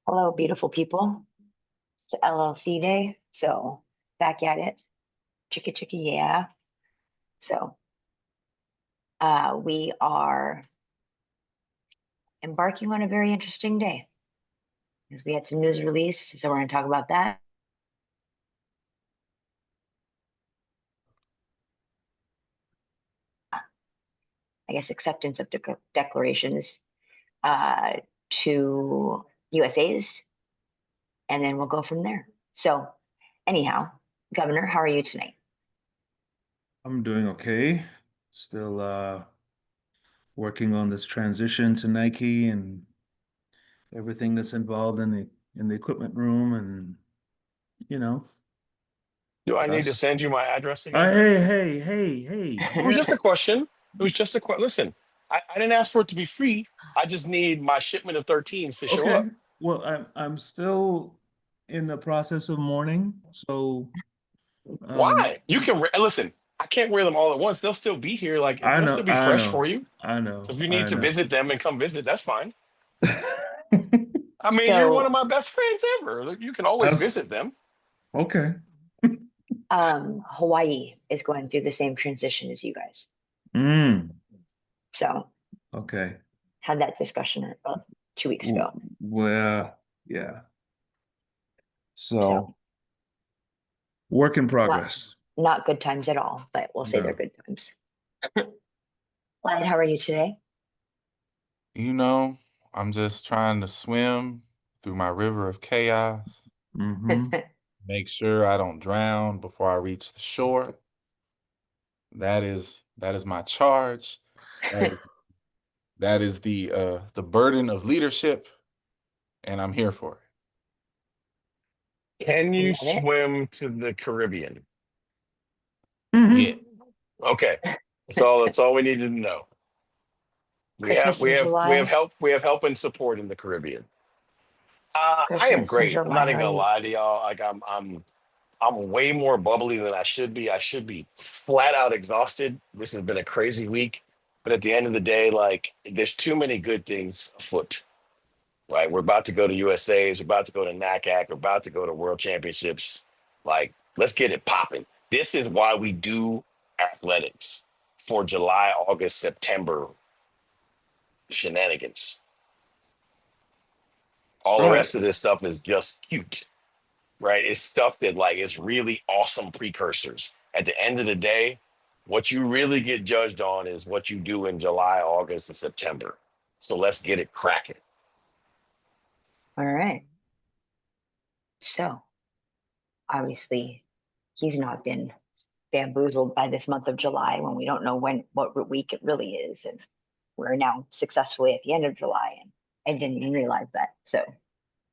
Hello, beautiful people. It's LLC day, so back at it. Chicka chicka, yeah. So we are embarking on a very interesting day because we had some news release, so we're going to talk about that. I guess acceptance of declarations to USAs, and then we'll go from there. So, anyhow, Governor, how are you tonight? I'm doing okay. Still working on this transition to Nike and everything that's involved in the equipment room and you know, Do I need to us. send you my address again? Hey. It was just a question. It was just a question. Listen, I didn't ask for it to be free. I just need my shipment of 13s to show Okay. up. Well, I'm still in the process of mourning, so Why? You can listen. I can't wear them all at once. They'll still be here. Like I they'll know, still be I fresh know, for you. I So know, if you need I to know. visit them and come visit, that's fine. I mean, you're one of So, my best friends ever. You can always That's visit them. okay. Hawaii is going through the same transition as you guys. Mm, So, okay. had that discussion about 2 weeks ago. Well, yeah. So, So work in not progress. not good times at all, but we'll say they're No. good times. Clyde, how are you today? You know, I'm just trying to swim through my river of chaos, Mm-hmm. make sure I don't drown before I reach the shore. That is my charge. That, that is the burden of leadership, and I'm here for Can you Love it. swim to the Caribbean? it. Yeah. Okay. That's all we needed to know. We have Christmas we in have we have July. help we have help and support in the Caribbean. I am Christmas in great. I'm July. not How even are gonna you? lie to y'all. Like I'm way more bubbly than I should be. I should be flat out exhausted. This has been a crazy week. But at the end of the day, like there's too many good things afoot. Right? We're about to go to USA's, we're about to go to NACAC, we're about to go to World Championships. Like, let's get it popping. This is why we do athletics for July, August, September shenanigans. All the Right. rest of this stuff is just cute, right? It's stuff that like is really awesome precursors. At the end of the day, what you really get judged on is what you do in July, August, and September. So let's get it cracking. All right. So, obviously, he's not been bamboozled by this month of July when we don't know what week it really is, and we're now successfully at the end of July, and I didn't even realize that. So,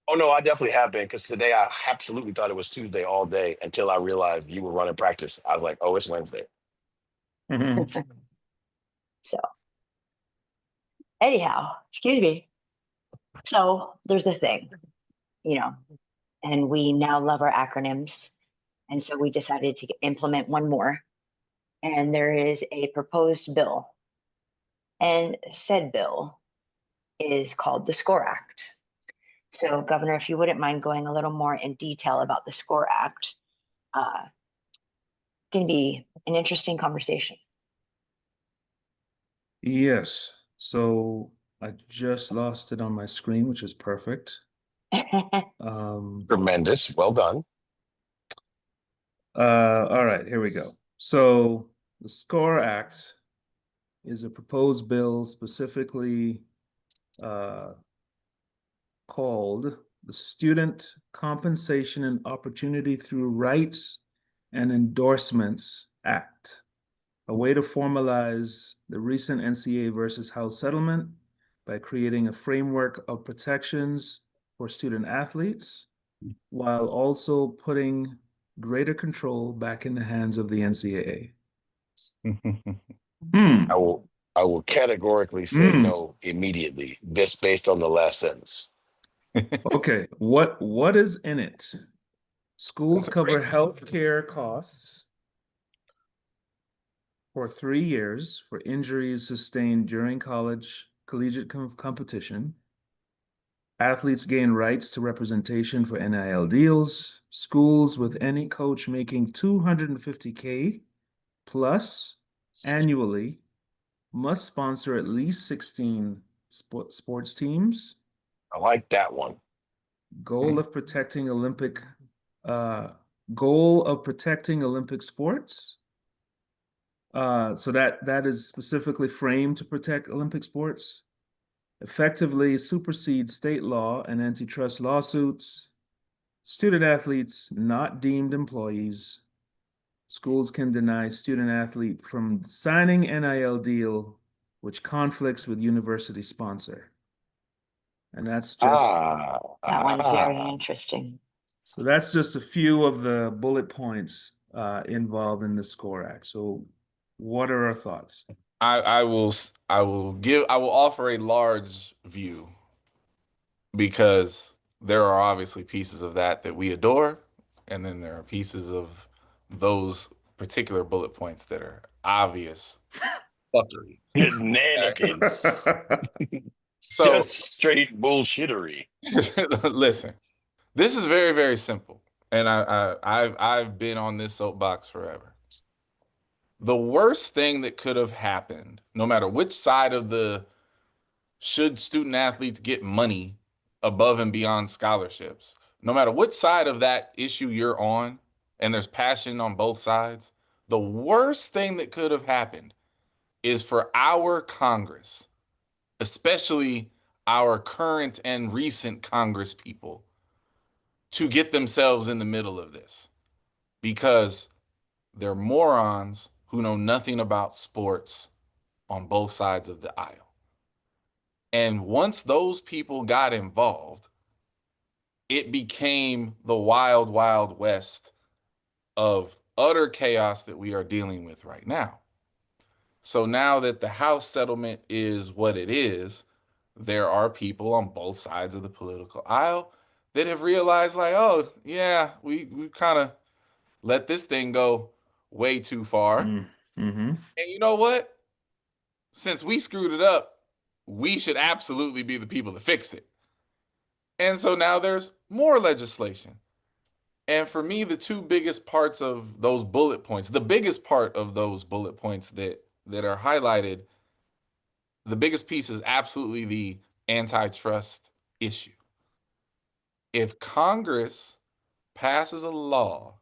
Oh no, I definitely have been because today I absolutely thought it was Tuesday all day until I realized you were running practice. I was like, oh, it's Wednesday. Mm-hmm. so anyhow, excuse me. So there's the thing, you know, and we now love our acronyms. And so we decided to implement one more. And there is a proposed bill. And said bill is called the SCORE Act. So, Governor, if you wouldn't mind going a little more in detail about the SCORE Act, going to be an interesting conversation. Yes. So I just lost it on my screen, which is perfect. Um, Tremendous. Well done. all right, here we go. So the SCORE Act is a proposed bill specifically uh, called the Student Compensation and Opportunity Through Rights and Endorsements Act, a way to formalize the recent NCAA versus House settlement by creating a framework of protections for student athletes while also putting greater control back in the hands of the NCAA. I Hmm. will I will categorically say Hmm. no immediately, just based on the last sentence. Okay. What is in it? Schools That's a great cover health care costs for 3 years for injuries sustained during collegiate competition. Athletes gain rights to representation for NIL deals. Schools with any coach making $250K plus annually must sponsor at least 16 sports teams. I like that one. Goal of protecting Olympic goal of protecting Olympic sports. So that is specifically framed to protect Olympic sports. Effectively supersedes state law and antitrust lawsuits. Student athletes not deemed employees. Schools can deny student athlete from signing NIL deal which conflicts with university sponsor. And that's just That one's very Ah. interesting. so that's just a few of the bullet points involved in the SCORE Act. So what are our thoughts? I will offer a large view because there are obviously pieces of that we adore, and then there are pieces of those particular bullet points that are obvious fuckery. Shenanigans. So Just straight bullshittery. listen, this is very, very simple, and I've been on this soapbox forever. The worst thing that could have happened, no matter which side of the should student athletes get money above and beyond scholarships, no matter what side of that issue you're on, and there's passion on both sides, the worst thing that could have happened is for our Congress, especially our current and recent Congress people, to get themselves in the middle of this, because they're morons who know nothing about sports on both sides of the aisle. And once those people got involved, it became the wild, wild west of utter chaos that we are dealing with right now. So now that the House settlement is what it is, there are people on both sides of the political aisle that have realized, like, oh, yeah, we kind of let this thing go way too far. Mm-hmm. And you know what? Since we screwed it up, we should absolutely be the people to fix it. And so now there's more legislation. And for me, the two biggest parts of those bullet points, the biggest part of those bullet points that are highlighted, the biggest piece is absolutely the antitrust issue. If Congress passes a law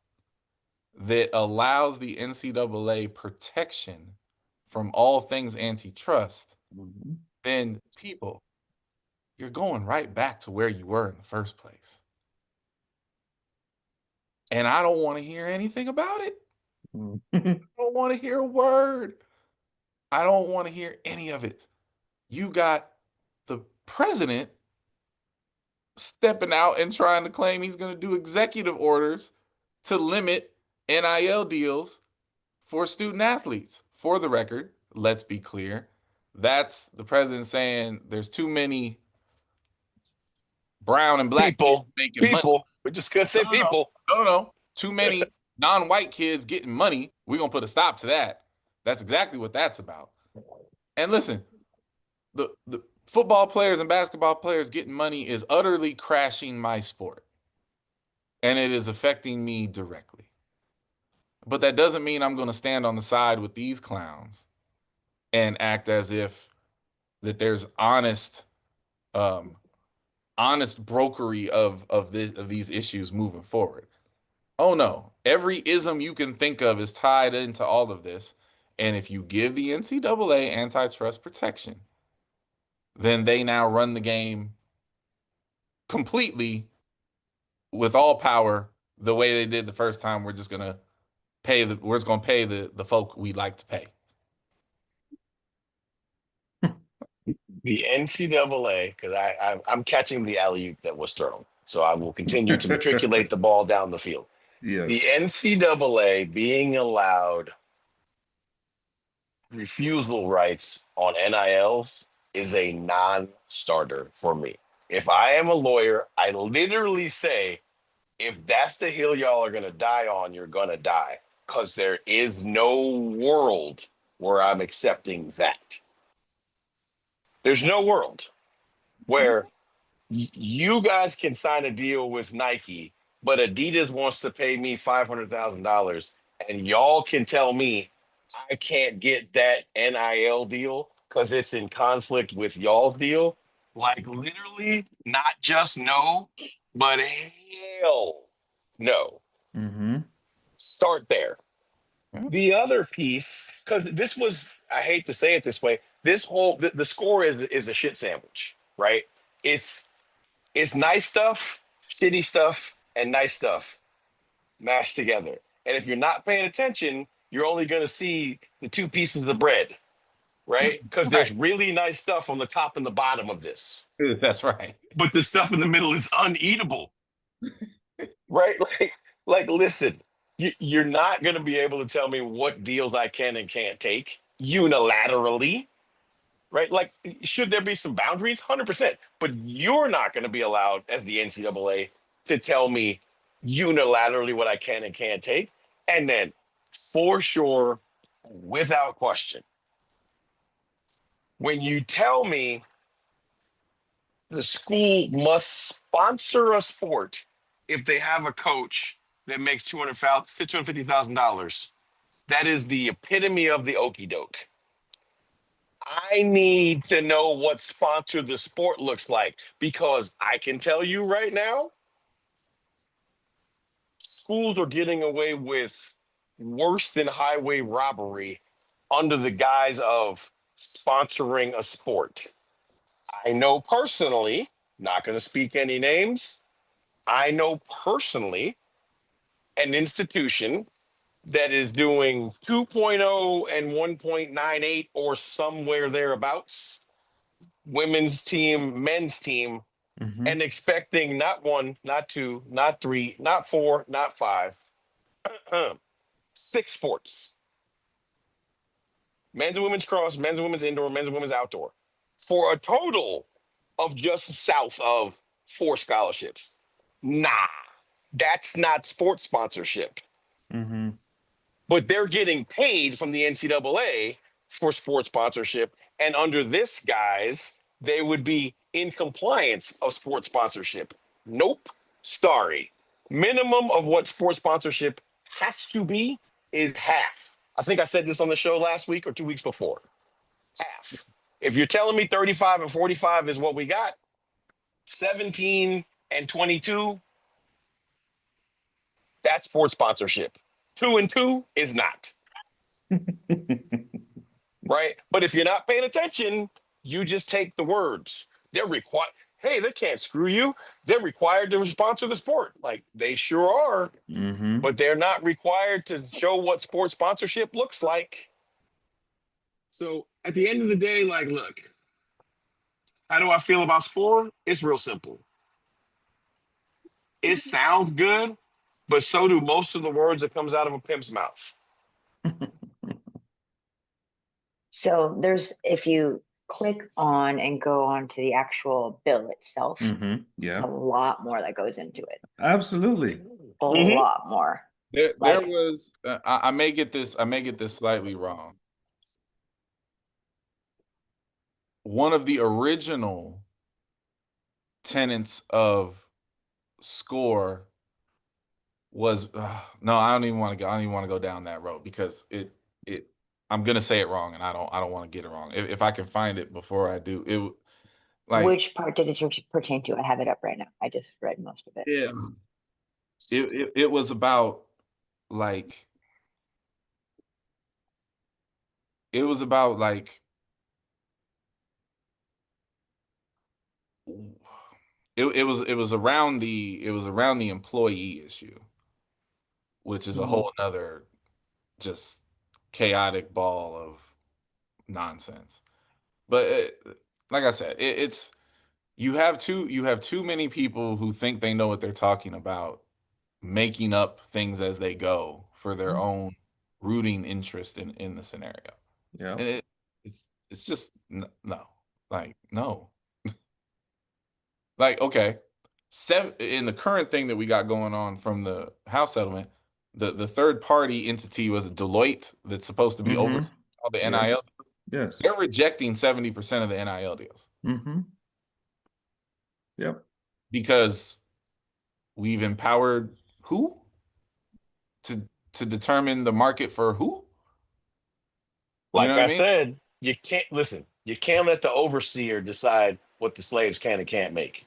that allows the NCAA protection from all things antitrust, Mm-hmm. then people, you're going right back to where you were in the first place. And I don't want to hear anything about it. I don't want to hear a word. I don't want to hear any of it. You got the president stepping out and trying to claim he's going to do executive orders to limit NIL deals for student athletes. For the record, let's be clear. That's the president saying there's too many brown and black kids making money. People. We're just gonna say people. No. Too many non-white kids getting money. We're going to put a stop to that. That's exactly what that's about. And listen, the football players and basketball players getting money is utterly crashing my sport. And it is affecting me directly. But that doesn't mean I'm going to stand on the side with these clowns and act as if that there's honest brokery of these issues moving forward. Oh no, every ism you can think of is tied into all of this. And if you give the NCAA antitrust protection, then they now run the game completely with all power the way they did the first time. We're just gonna pay the folk we like to pay. The NCAA, because I'm catching the alley-oop that was thrown. So I will continue to matriculate the ball down the field. Yes. The NCAA being allowed refusal rights on NILs is a non-starter for me. If I am a lawyer, I literally say, if that's the hill y'all are going to die on, you're going to die, because there is no world where I'm accepting that. There's no world where You guys can sign a deal with Nike, but Adidas wants to pay me $500,000, and y'all can tell me I can't get that NIL deal because it's in conflict with y'all's deal. Like literally, not just no, but hell no. Mm-hmm. Start there. The other piece, because this was, I hate to say it this way, this whole the score is a shit sandwich, right? It's nice stuff, shitty stuff, and nice stuff mashed together. And if you're not paying attention, you're only going to see the two pieces of bread, right? Because there's Right. really nice stuff on the top and the bottom of this, That's right. but the stuff in the middle is uneatable, right? Listen, you're not going to be able to tell me what deals I can and can't take unilaterally, right? Like, should there be some boundaries? 100%. But you're not going to be allowed as the NCAA to tell me unilaterally what I can and can't take. And then, for sure, without question, when you tell me the school must sponsor a sport if they have a coach that makes $250,000, that is the epitome of the okey doke. I need to know what sponsor the sport looks like because I can tell you right now, schools are getting away with worse than highway robbery under the guise of sponsoring a sport. I know personally, not going to speak any names, I know personally an institution that is doing 2.0 and 1.98 or somewhere thereabouts, women's team, men's team, Mm-hmm. and expecting not one, not two, not three, not four, not five, 6 sports: men's and women's cross, men's and women's indoor, men's and women's outdoor, for a total of just south of 4 scholarships. Nah, that's not sports sponsorship. Mm-hmm. But they're getting paid from the NCAA for sports sponsorship. And under this guise, they would be in compliance of sports sponsorship. Nope. Sorry. Minimum of what sports sponsorship has to be is half. I think I said this on the show last week or 2 weeks before. Half. If you're telling me 35 and 45 is what we got, 17 and 22, that's sports sponsorship. 2 and 2 is not. Right? But if you're not paying attention, you just take the words. They're required. Hey, they can't screw you. They're required to sponsor the sport. Like they sure are, Mm-hmm. but they're not required to show what sports sponsorship looks like. So at the end of the day, like, look, how do I feel about sport? It's real simple. It sounds good, but so do most of the words that comes out of a pimp's mouth. So there's, if you click on and go on to the actual bill itself, Mm-hmm. there's a Yeah. lot more that goes into it. Absolutely. A Mhm. lot more. There Like- was I may get this slightly wrong. One of the original tenets of SCORE was no, I don't even want to go down that road because it I'm gonna say it wrong and I don't want to get it wrong. If I can find it before I do, it like Which part did it pertain to? I have it up right now. I just read most of it. yeah, it was about like it was about like it was around the employee issue, which is a whole nother just chaotic ball of nonsense. But like I said, it's you have too many people who think they know what they're talking about, making up things as they go for their own rooting interest in the scenario. Yeah. And it's just no, like no. Like, okay, in the current thing that we got going on from the house settlement, the third party entity was Deloitte that's supposed to be Mhm. over all the Yeah. NIL. Yes. They're rejecting 70% of the NIL deals. Mm-hmm. Yep. because we've empowered who to determine the market for who? You know Like what I I mean? said, you can't listen. You can't let the overseer decide what the slaves can and can't make.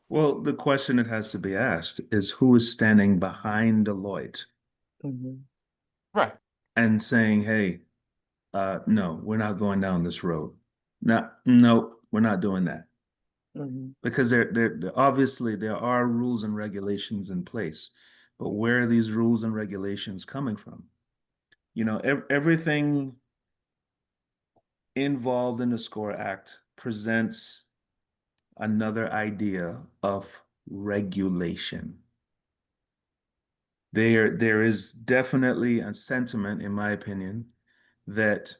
Well, the question that has to be asked is who is standing behind Deloitte Mhm. Right. and saying, hey, no, we're not going down this road. No, we're not doing that. Mhm. Because obviously there are rules and regulations in place, but where are these rules and regulations coming from? You know, everything involved in the SCORE Act presents another idea of regulation. There is definitely a sentiment, in my opinion, that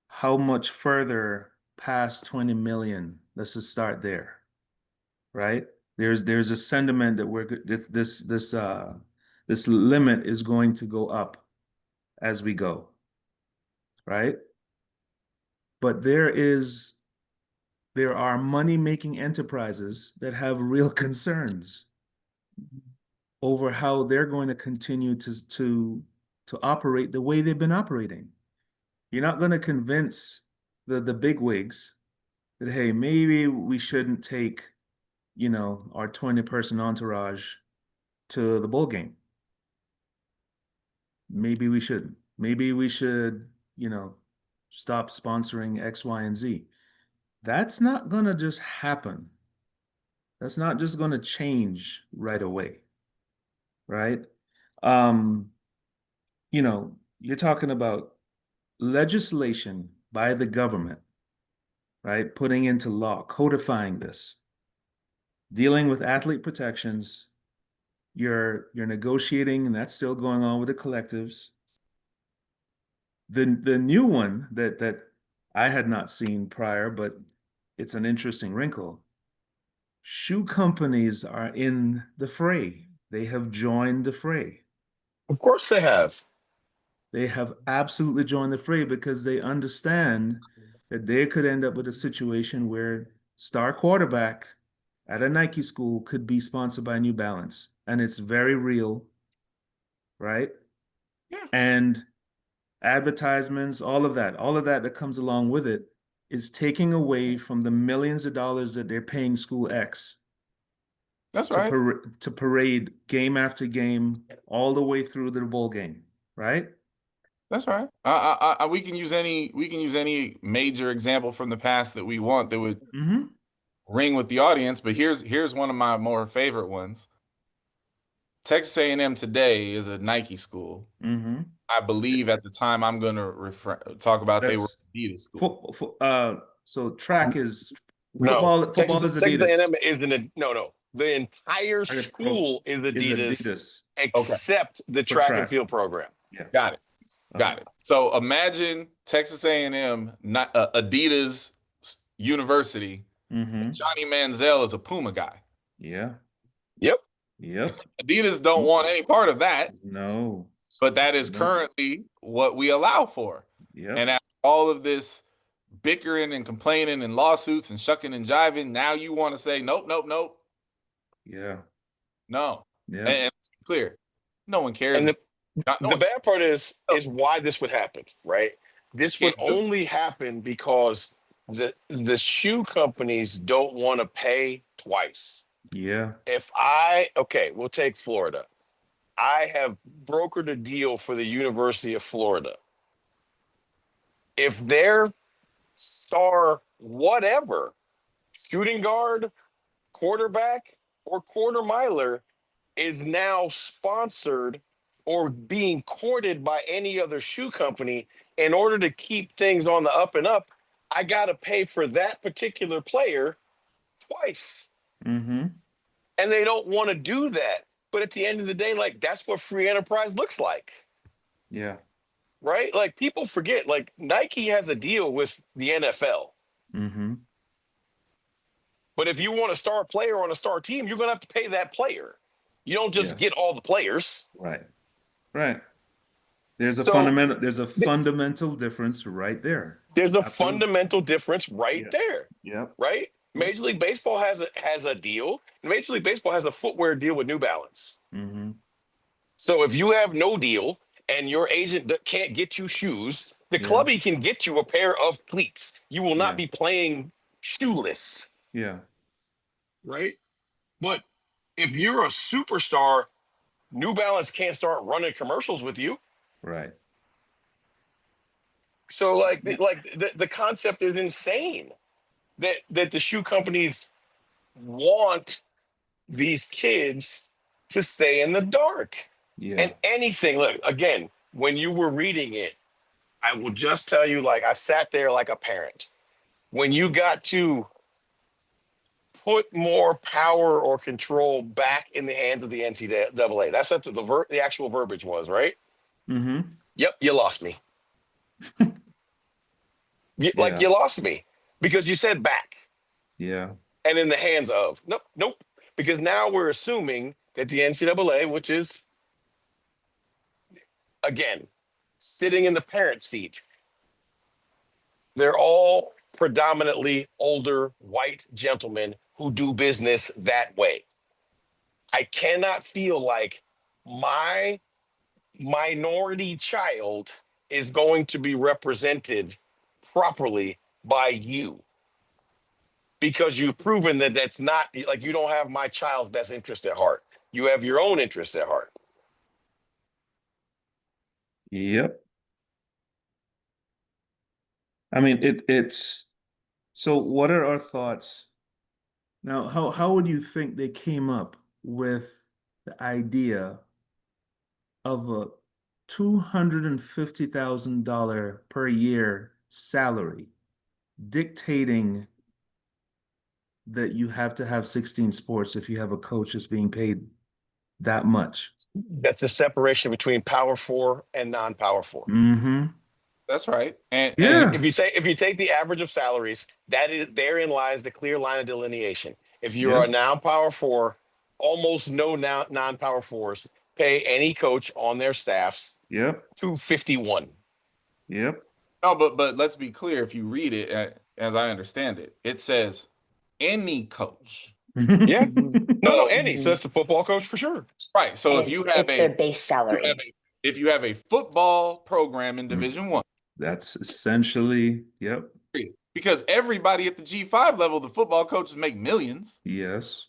how much further past 20 million, let's just start there, right? There's a sentiment that this limit is going to go up as we go, right? But there are money-making enterprises that have real concerns over how they're going to continue to operate the way they've been operating. You're not going to convince the big wigs that, hey, maybe we shouldn't take, our 20-person entourage to the bowl game. Maybe we shouldn't. Maybe we should, stop sponsoring X, Y, and Z. That's not going to just happen. That's not just going to change right away, right? Um, you're talking about legislation by the government, right? Putting into law, codifying this, dealing with athlete protections. You're negotiating, and that's still going on with the collectives. The new one that I had not seen prior, but it's an interesting wrinkle. Shoe companies are in the fray. They have joined the fray. Of course they have. They have absolutely joined the fray because they understand that they could end up with a situation where star quarterback at a Nike school could be sponsored by New Balance. And it's very real, right? Yeah. And advertisements, all of that comes along with it is taking away from the millions of dollars that they're paying school X That's right. to parade game after game all the way through the bowl game, right? That's right. We can use any major example from the past that we want that would Mm-hmm. ring with the audience. But here's one of my more favorite ones. Texas A&M today is a Nike school. Mm-hmm. I believe at the time I'm going to talk about they were That's Adidas school. so track is No, football is Texas Adidas. A&M isn't a no. The entire school is Is Adidas, Adidas Okay. except the for track and track. field program. Yeah. Got it. So imagine Texas A&M, not Adidas University. Mm-hmm. Johnny Manziel is a Puma guy. Yeah. Yep. Yep. Adidas don't want any part of that, No. but that is Nope. currently what we allow for. Yep. And after all of this bickering and complaining and lawsuits and shucking and jiving, now you want to say, nope. Yeah. No. Yeah. And let's be clear, no one cares. And No the one bad part is why this would happen, right? This would can't do it. only happen because the shoe companies don't want to pay twice. Yeah. We'll take Florida. I have brokered a deal for the University of Florida. If their star, whatever, shooting guard, quarterback, or quarter miler is now sponsored or being courted by any other shoe company, in order to keep things on the up and up, I got to pay for that particular player twice. Mm-hmm. And they don't want to do that. But at the end of the day, like, that's what free enterprise looks like, Yeah. right? Like, people forget, like, Nike has a deal with the NFL. Mm-hmm. But if you want a star player on a star team, you're going to have to pay that player. You don't just Yes. get all the players. Right. Right. There's a So fundamental difference right there. there's a Absolutely. fundamental difference right Yeah. there, Yep. right? Major League Baseball has a deal. Major League Baseball has a footwear deal with New Balance. Mm-hmm. So if you have no deal and your agent can't get you shoes, the Yeah. clubby can get you a pair of cleats. You will not Yeah. be playing shoeless, Yeah. right? But if you're a superstar, New Balance can't start running commercials with you. Right. So the concept is insane that the shoe companies want these kids to stay in the dark. Yeah. And anything, look, again, when you were reading it, I will just tell you, like, I sat there like a parent. When you got to put more power or control back in the hands of the NCAA, that's what the actual verbiage was, right? Mm-hmm. Yep, you lost me. Like, Yeah. you lost me because you said back Yeah. and in the hands of. Nope, nope. Because now we're assuming that the NCAA, which is, again, sitting in the parent seat, they're all predominantly older white gentlemen who do business that way. I cannot feel like my minority child is going to be represented properly by you because you've proven that that's not like you don't have my child's best interest at heart. You have your own interest at heart. Yep. I mean, it's so what are our thoughts now? How would you think they came up with the idea of a $250,000 per year salary dictating that you have to have 16 sports if you have a coach that's being paid that much? That's the separation between power four and non-power four. Mm-hmm. That's right. And Yeah. If you take the average of salaries, that is therein lies the clear line of delineation. If you're Yeah. a non-power four, almost no non-power fours pay any coach on their staffs Yep. 251. Yep. no, but let's be clear. If you read it, as I understand it, it says any coach. Yeah. No, So any. So that's the football coach for sure. right. So And if you have it's their a base salary. if you have a football program in Mm. Division One, That's essentially, yep. because everybody at the G5 level, the football coaches make millions. Yes.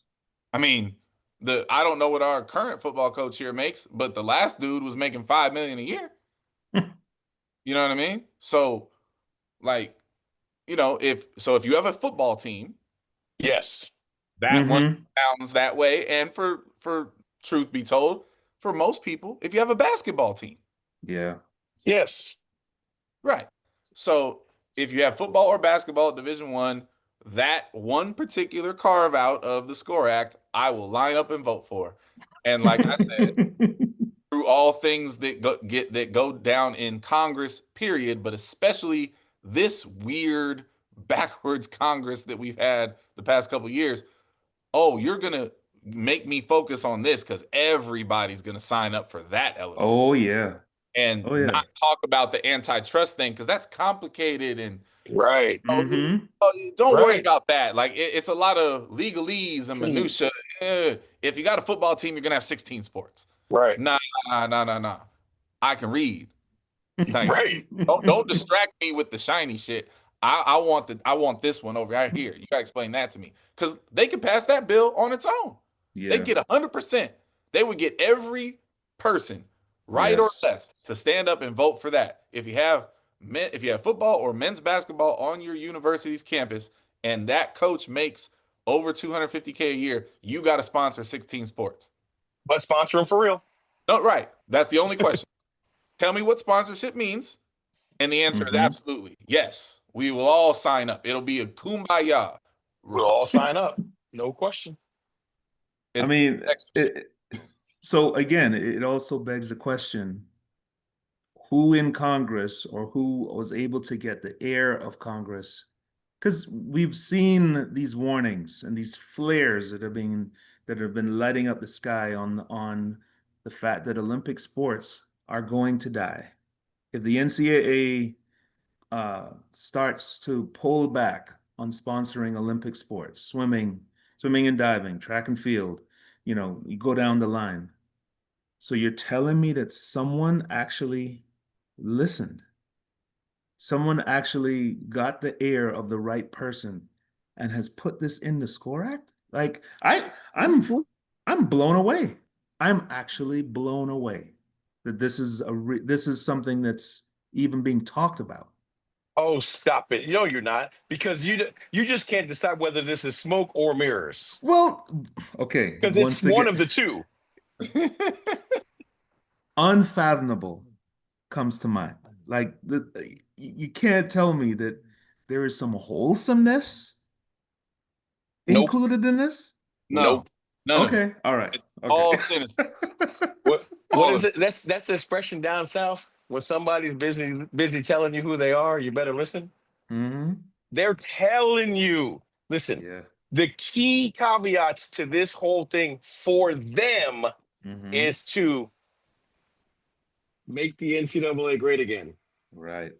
I mean, I don't know what our current football coach here makes, but the last dude was making $5 million a year. You know what I mean? So, like, if you have a football team, Yes. that one Mm-hmm. sounds that way. And for truth be told, for most people, if you have a basketball team, Yeah. Yes. right. So if you have football or basketball at Division One, that one particular carve out of the SCORE Act, I will line up and vote for. And like I said, through all things that go down in Congress, period, but especially this weird backwards Congress that we've had the past couple of years. Oh, you're gonna make me focus on this because everybody's gonna sign up for that element Oh yeah. and Oh yeah. not talk about the antitrust thing because that's complicated and Right. Mm-hmm. don't worry Right. about that. Like it's a lot of legalese and Please. minutia. If you got a football team, you're gonna have 16 sports. Right. Nah. I can read. Like, Right. don't distract me with the shiny shit. I want this one over right here. You gotta explain that to me. Because they could pass that bill on its own. They Yeah. get 100%. They would get every person, right or Yes. left, to stand up and vote for that. If you have football or men's basketball on your university's campus and that coach makes over 250K a year, you got to sponsor 16 sports. But sponsor them for real. No, right. That's the only question. Tell me what sponsorship means. And the answer is Mhm. absolutely yes. We will all sign up. It'll be a kumbaya. We'll all sign up. No question. I mean, it's extra shit. so again, it also begs the question, who in Congress or who was able to get the heir of Congress? Because we've seen these warnings and these flares that have been lighting up the sky on the fact that Olympic sports are going to die. If the NCAA starts to pull back on sponsoring Olympic sports, swimming and diving, track and field. You know, you go down the line. So you're telling me that someone actually listened. Someone actually got the ear of the right person and has put this in the SCORE Act? Like I'm blown away. I'm actually blown away that this is something that's even being talked about. Oh, stop it. No, you're not, because you just can't decide whether this is smoke or mirrors, Well, okay, because it's once one again, of the two. unfathomable comes to mind. Like you can't tell me that there is some wholesomeness Nope. included in this. No, Nope. none of it. Okay, all right. All Okay. sinister. What All is of it? That's the expression down south. When somebody's busy telling you who they are, you better listen. Hmm. They're telling you. Listen, Yeah. the key caveats to this whole thing for them Hmm. is to make the NCAA great again. Right.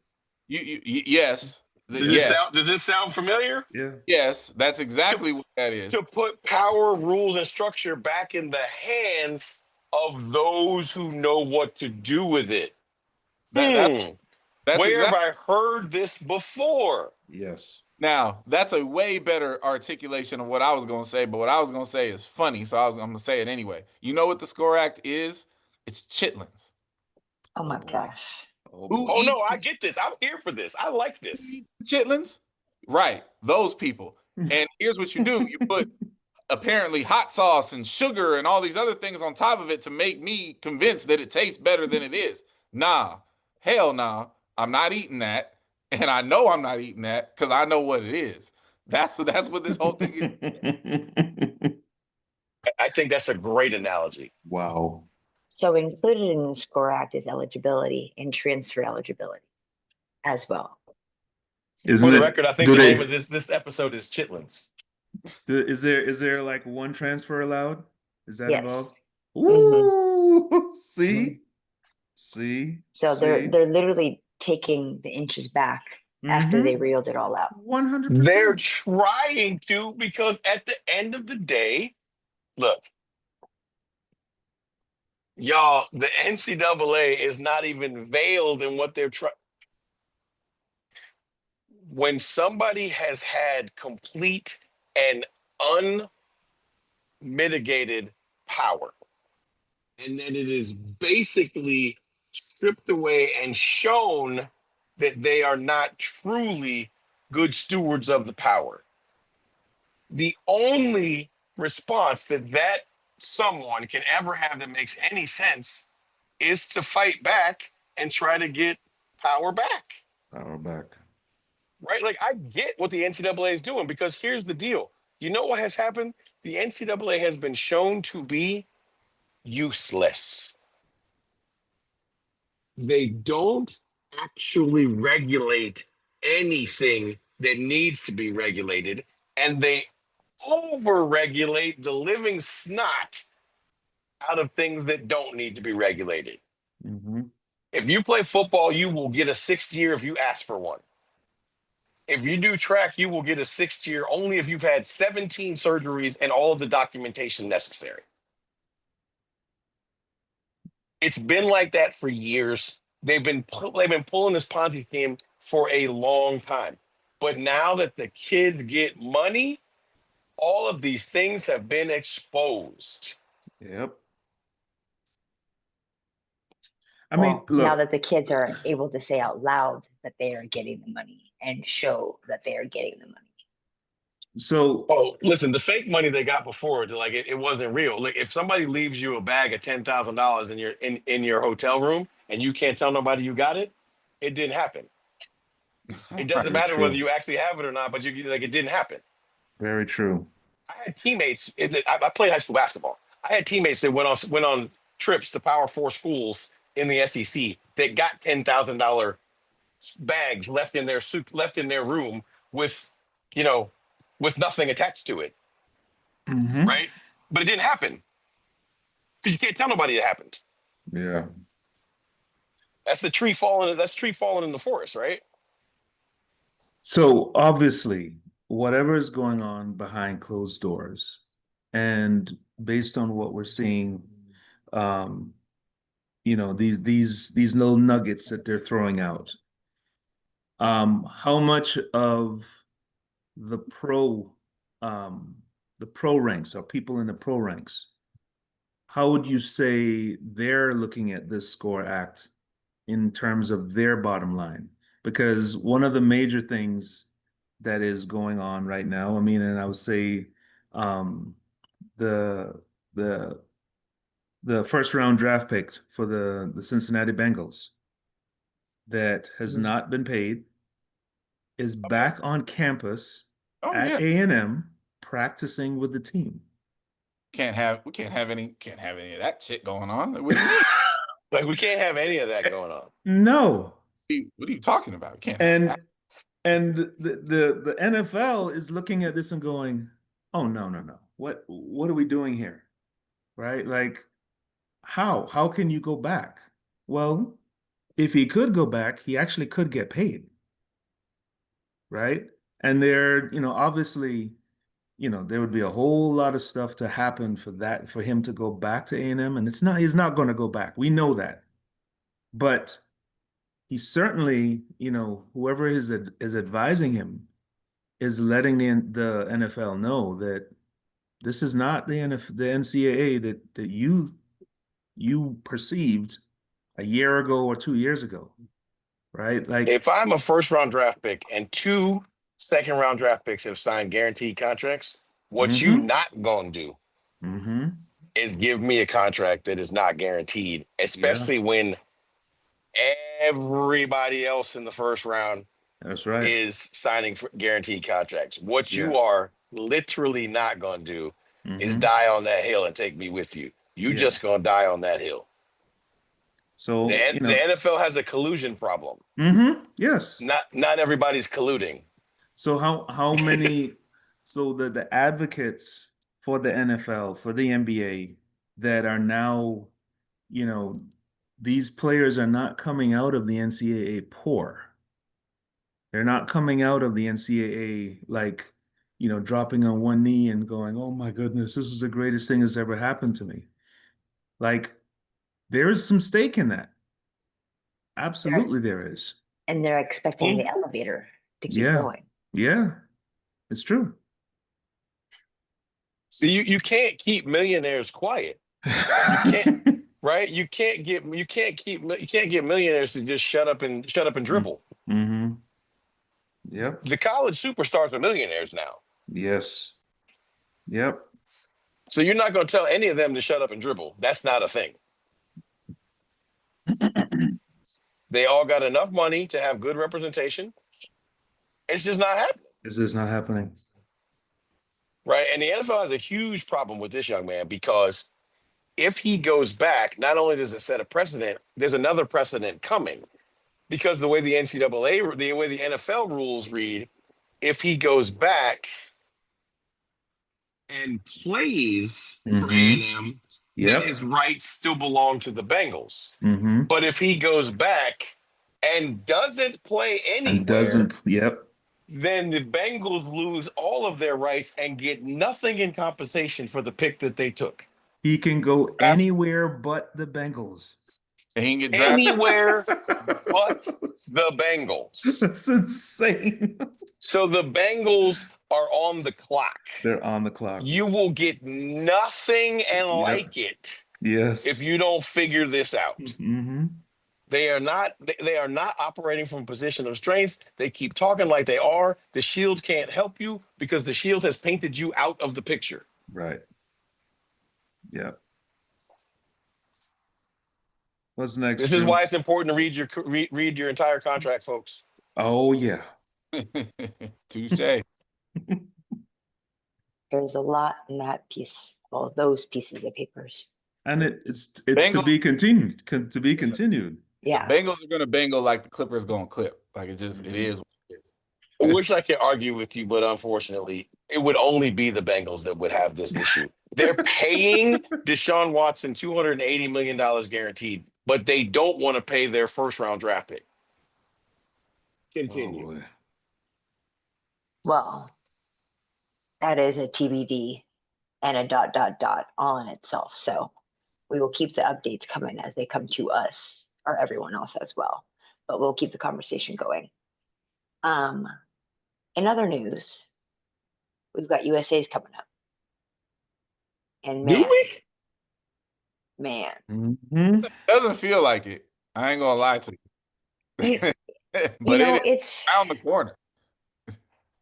Yes, yes, Does this sound familiar? Yeah. yes. That's To exactly what that is. to put power, rules, and structure back in the hands of those who know what to do with it. That that's Hmm. that's Where have exactly. I heard this before? Yes. Now, that's a way better articulation of what I was going to say, but what I was going to say is funny, so I'm going to say it anyway. You know what the SCORE Act is? It's chitlins. Oh my Boy. gosh. Oh Who boy. Oh no, eats I get this. I'm here for this. I like who this. eats chitlins? Right, those people. And here's what you do: you put apparently hot sauce and sugar and all these other things on top of it to make me convinced that it tastes better than it is. Nah, hell nah. I'm not eating that. And I know I'm not eating that because I know what it is. That's what this whole thing is. I think that's a great analogy. Wow. So included in the SCORE Act is eligibility and transfer eligibility as well. Isn't For the it? record, I think Do the name they? of this episode is Chitlins. Is there like one transfer allowed? Is that Yes. involved? Hmm. Ooh, Hmm. see, So see. they're literally taking the inches back after they Mm-hmm. reeled it all out. 100%. They're trying to, because at the end of the day, look, y'all, the NCAA is not even veiled in what they're trying. When somebody has had complete and unmitigated power, and then it is basically stripped away and shown that they are not truly good stewards of the power, the only response that someone can ever have that makes any sense is to fight back and try to get power back. Power back. Right? Like, I get what the NCAA is doing, because here's the deal. You know what has happened? The NCAA has been shown to be useless. They don't actually regulate anything that needs to be regulated, and they over-regulate the living snot out of things that don't need to be regulated. Mm-hmm. If you play football, you will get a 6th year if you ask for one. If you do track, you will get a 6th year only if you've had 17 surgeries and all of the documentation necessary. It's been like that for years. They've been pulling this Ponzi scheme for a long time. But now that the kids get money, all of these things have been exposed. Yep. I mean, Well, now look. that the kids are able to say out loud that they are getting the money and show that they are getting the money. So Oh, listen, the fake money they got before, like it wasn't real. Like, if somebody leaves you a bag of $10,000 in your hotel room and you can't tell nobody you got it, it didn't happen. It doesn't very matter whether true. you actually have it or not, but it didn't happen. Very true. I had teammates. I played high school basketball. I had teammates that went on trips to Power Four schools in the SEC that got $10,000 bags left in their left in their room with, you know, with nothing attached to it, Mm-hmm. right? But it didn't happen because you can't tell nobody it happened. Yeah. That's the tree falling. That's tree falling in the forest, right? So obviously, whatever is going on behind closed doors, and based on what we're seeing, um, these little nuggets that they're throwing out, how much of the pro um, the pro ranks or people in the pro ranks, how would you say they're looking at this SCORE Act in terms of their bottom line? Because one of the major things that is going on right now, I mean, and I would say um, the the the first round draft pick for the Cincinnati Bengals that has Mhm. not been paid is back on campus Oh at yeah. A&M practicing with the team. We can't have any of that shit going on. Like, what do you mean? Like we can't have any of that going on. No. What are you talking about? We can't have And that. and the NFL is looking at this and going, "Oh no, no, no. What are we doing here?" Right? Like how can you go back? Well, if he could go back, he actually could get paid, right? And obviously, there would be a whole lot of stuff to happen for him to go back to A&M, and he's not going to go back. We know that. But he certainly, whoever is advising him is letting the NFL know that this is not the NCAA that you perceived a year ago or 2 years ago, right? Like, If I'm a first round draft pick and two second round draft picks have signed guaranteed contracts, what you mm-hmm, not gonna do mm-hmm, is give me a contract that is not guaranteed, yeah, especially when everybody else in the first round that's right. is signing for guaranteed contracts. What Yeah, you are literally not gonna do is mm-hmm, die on that hill and take me with you. You yeah. just gonna die on that hill. So, The NFL has a collusion problem. mm-hmm, yes. Not everybody's colluding. So how many so the advocates for the NFL, for the NBA that are now, you know, these players are not coming out of the NCAA poor. They're not coming out of the NCAA like, dropping on one knee and going, "Oh my goodness, this is the greatest thing that's ever happened to me." Like there is some stake in that. They're, Absolutely there is. and they're expecting the elevator to keep Yeah. going. Yeah. It's true. See, you can't keep millionaires quiet. You can't, right? You can't get millionaires to just shut up and dribble. Mm-hmm. Yep. The college superstars are millionaires now. Yes. Yep. So you're not going to tell any of them to shut up and dribble. That's not a thing. They all got enough money to have good representation. It's just not happening. This is not happening. Right. And the NFL has a huge problem with this young man because if he goes back, not only does it set a precedent, there's another precedent coming because the way the NCAA, the way the NFL rules read, if he goes back and plays for Mm-hmm. A&M, then Yep. his rights still belong to the Bengals. Mm-hmm. But if he goes back and doesn't play And anywhere, doesn't, yep. then the Bengals lose all of their rights and get nothing in compensation for the pick that they took. He can go anywhere but the Bengals. And he can get drafted. Anywhere but the Bengals. That's insane. So the Bengals are on the clock. They're on the clock. You will get nothing and Yep. like it Yes. if you don't figure this out. Mm-hmm. They are not operating from a position of strength. They keep talking like they are. The Shield can't help you because the Shield has painted you out of the picture. Right. Yep. What's next, This is Jim? why it's important to read your entire contract, folks. Oh yeah. Touche. There's a lot in that piece, well, those pieces of papers. And it's to Bengals- be continued. To be continued. Yeah. The Bengals are gonna bangle like the Clippers gonna clip. Like it is what it is. I wish I could argue with you, but unfortunately, it would only be the Bengals that would have this issue. They're paying Deshaun Watson $280 million guaranteed, but they don't want to pay their first round draft pick. Continue. Oh, boy. Well, that is a TBD and a ... all in itself. So we will keep the updates coming as they come to us or everyone else as well. But we'll keep the conversation going. In other news, we've got USA's coming up. And Do man, we? Mhm. Doesn't feel like it. I ain't gonna lie to you. you But know, it is it's, around the corner.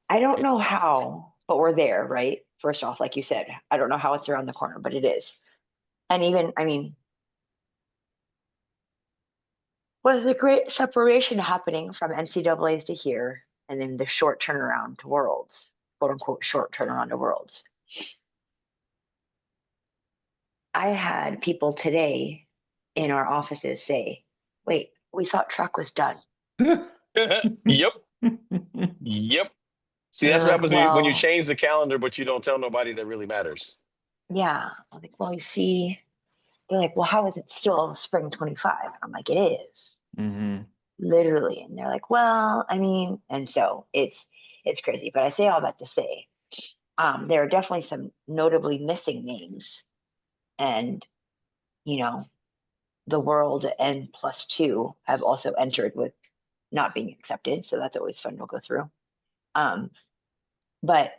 I don't know how, but we're there, right? First off, like you said, I don't know how it's around the corner, but it is. And even, I mean, with the great separation happening from NCAA's to here, and then the short turnaround to Worlds, quote unquote, short turnaround to Worlds. I had people today in our offices say, wait, we thought track was done. Yep. Yep. See, And that's they're what like, happens when you well, change the calendar, but you don't tell nobody that really matters. yeah. I'm like, well, you see, they're like, well, how is it still spring 25? I'm like, it is. Mhm. Literally. And they're like, well, I mean, and so it's crazy. But I say all that to say, there are definitely some notably missing names. And, you know, the world and +2 have also entered with not being accepted. So that's always fun to go through. But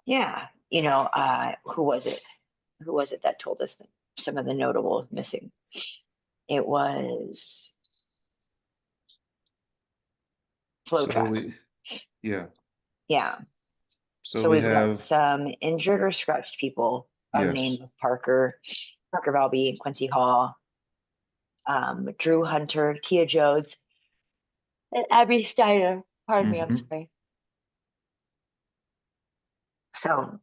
yeah, who was it? Who was it that told us some of the notable missing? It was flow So track. yeah. Yeah. So So we we've got have, some injured or scratched people. Our yes. name of Parker Valby, Quincy Hall, Drew Hunter, Tia Jones, and Abby Steiner. Pardon me, I'm Mhm. sorry. So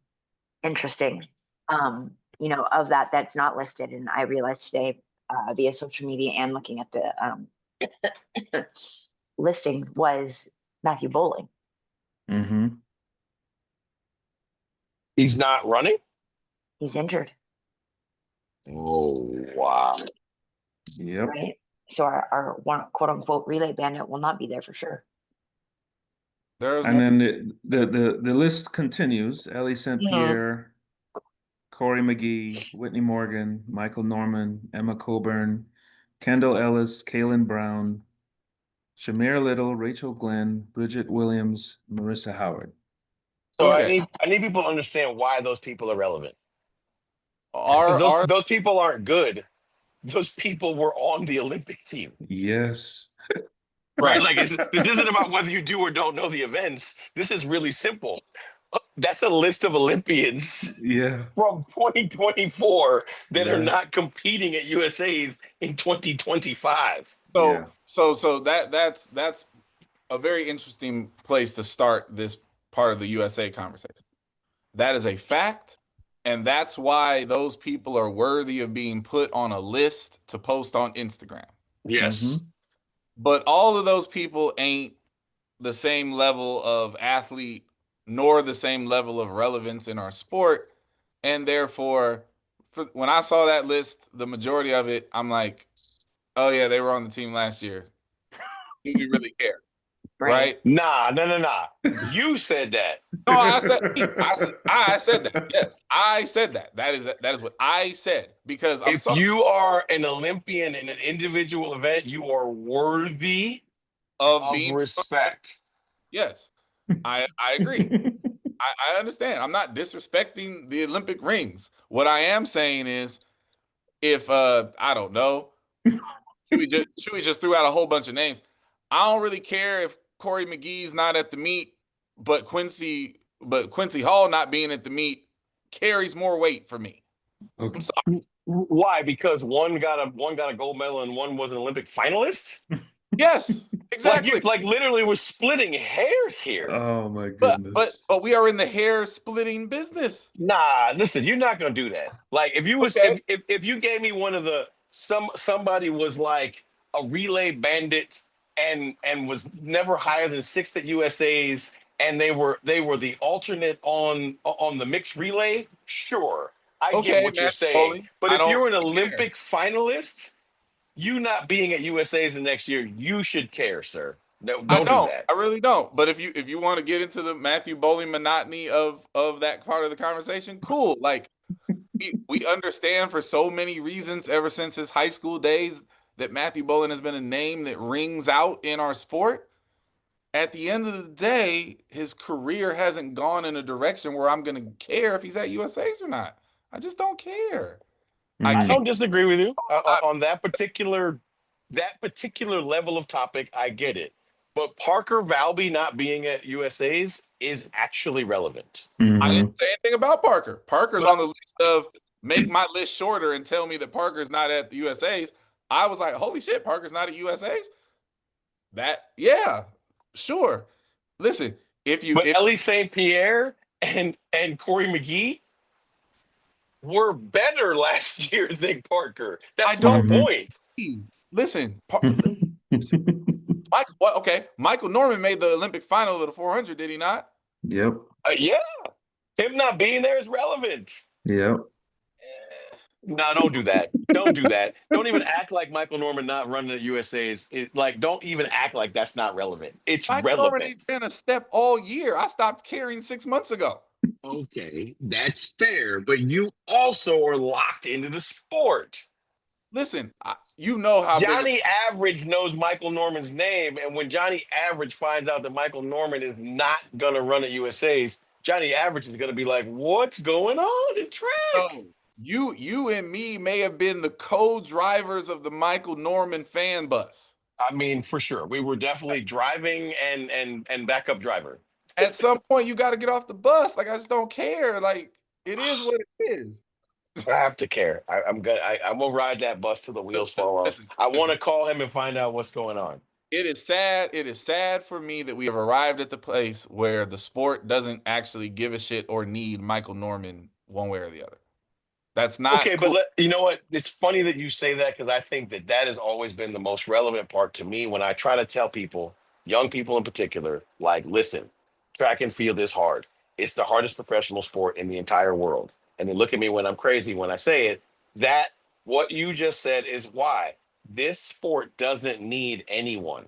interesting. Of that's not listed, and I realized today via social media and looking at the listing was Matthew Bowling. Mhm. He's not running? He's injured, Oh, wow. Yep. right? So our one quote unquote relay bandit will not be there for sure. There's And one. then the list continues. Ellie St. Pierre, Corey McGee, Whitney Morgan, Michael Norman, Emma Coburn, Kendall Ellis, Kaylin Brown, Shamir Little, Rachel Glenn, Bridget Williams, Marissa Howard. So Okay. I need people to understand why those people are relevant. Because Are those people aren't good. Those people were on the Olympic team. Yes. Right? right? Like this isn't about whether you do or don't know the events. This is really simple. That's a list of Olympians Yeah. from 2024 that are Yeah. not competing at USA's in 2025. Yeah. So that's a very interesting place to start this part of the USA conversation. That is a fact, and that's why those people are worthy of being put on a list to post on Instagram. Yes. Mhm. But all of those people ain't the same level of athlete nor the same level of relevance in our sport. And therefore, when I saw that list, the majority of it, I'm like, oh, yeah, they were on the team last year. Do we really care? Right. Right? Nah. You said that. No, I said that. Yes, I said that. That is what I said because I'm If sorry you are an Olympian in an individual event, you are worthy of of being. respect. Yes, I agree. I understand. I'm not disrespecting the Olympic rings. What I am saying is, if I don't know, Chewy just threw out a whole bunch of names. I don't really care if Corey McGee's not at the meet, but Quincy Hall not being at the meet carries more weight for me. Okay. I'm sorry. Why? Because one got a gold medal and one was an Olympic finalist. Yes, exactly. Like literally, we're splitting hairs here. Oh my But goodness. we are in the hair splitting business. Nah, listen, you're not gonna do that. Like if you was Okay. if you gave me one of the somebody was like a relay bandit and was never higher than sixth at USA's and they were the alternate on the mixed relay, sure. I get Okay, what you're Matt saying. Foley. But I if don't you're an care. Olympic finalist, you not being at USA's the next year, you should care, sir. No, I don't do don't. that. I really don't. But if you want to get into the Matthew Bowling monotony of that part of the conversation, cool. Like we understand for so many reasons ever since his high school days that Matthew Bowling has been a name that rings out in our sport. At the end of the day, his career hasn't gone in a direction where I'm going to care if he's at USA's or not. I just don't care. I I Mhm. can't. don't disagree with you I, on that particular level of topic. I get it, but Parker Valby not being at USA's is actually relevant. I Mhm. didn't say anything about Parker. Parker's Well, on the list of make my list shorter and tell me that Parker's not at the USA's. I was like, holy shit, Parker's not at USA's? Yeah, sure. Listen, but if Ellie St. Pierre and Corey McGee were better last year than Parker. I That's my don't Mhm. point. listen, Michael, what? Okay, Michael Norman made the Olympic final of the 400, did he not? Yep. Yeah, him not being there is relevant. Yep. No, don't do that. Don't do that. Don't even act like Michael Norman not running the USA's. Like, don't even act like that's not relevant. It's Michael Norman relevant. ain't been a step all year. I stopped caring 6 months ago. Okay, that's fair, but you also are locked into the sport. Listen, you know how big. Johnny Average knows Michael Norman's name, and when Johnny Average finds out that Michael Norman is not going to run at USA's, Johnny Average is going to be like, "What's going on in track?" No, you and me may have been the co-drivers of the Michael Norman fan bus. I mean, for sure, we were definitely driving and backup driver. At some point, you got to get off the bus. Like I just don't care. Like it is what it is. I have to care. I'm gonna ride that bus till the wheels fall off. Listen, I want listen. to call him and find out what's going on. It is sad. It is sad for me that we have arrived at the place where the sport doesn't actually give a shit or need Michael Norman one way or the other. That's Okay, not but cool. you know what? It's funny that you say that because I think that that has always been the most relevant part to me when I try to tell people, young people in particular, like, listen, track and field is hard. It's the hardest professional sport in the entire world. And they look at me when I'm crazy when I say it. That what you just said is why this sport doesn't need anyone.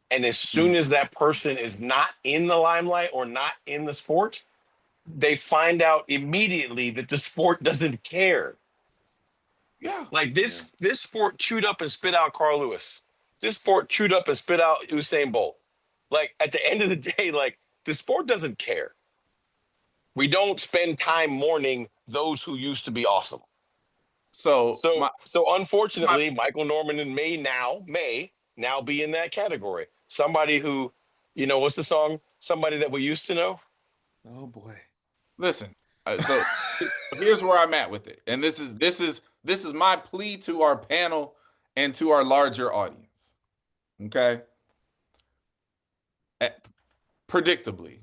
And as soon as that person is not in the limelight or not in the sport, they find out immediately that the sport doesn't care. Yeah. Like this sport chewed up and spit out Carl Lewis. This sport chewed up and spit out Usain Bolt. Like at the end of the day, like the sport doesn't care. We don't spend time mourning those who used to be awesome. So So unfortunately, Michael Norman may now be in that category. Somebody who, what's the song? Somebody that we used to know. Oh boy. listen. So here's where I'm at with it, and this is my plea to our panel and to our larger audience. Okay. Predictably,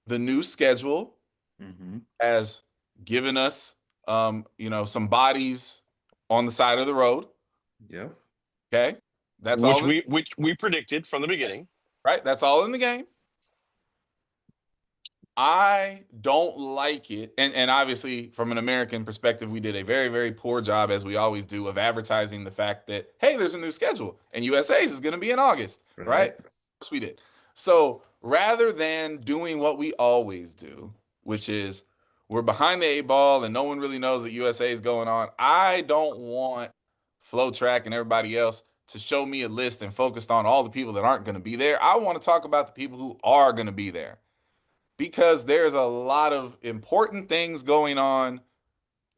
the new schedule Mm-hmm. has given us, some bodies on the side of the road. Yep. Okay, that's which all. we predicted from the beginning. Right, that's all in the game. I don't like it, and obviously, from an American perspective, we did a very, very poor job, as we always do, of advertising the fact that hey, there's a new schedule, and USA's is going to be in August, right? Of course, we did. So rather than doing what we always do, which is we're behind the 8 ball and no one really knows that USA is going on, I don't want Flow Track and everybody else to show me a list and focused on all the people that aren't going to be there. I want to talk about the people who are going to be there, because there's a lot of important things going on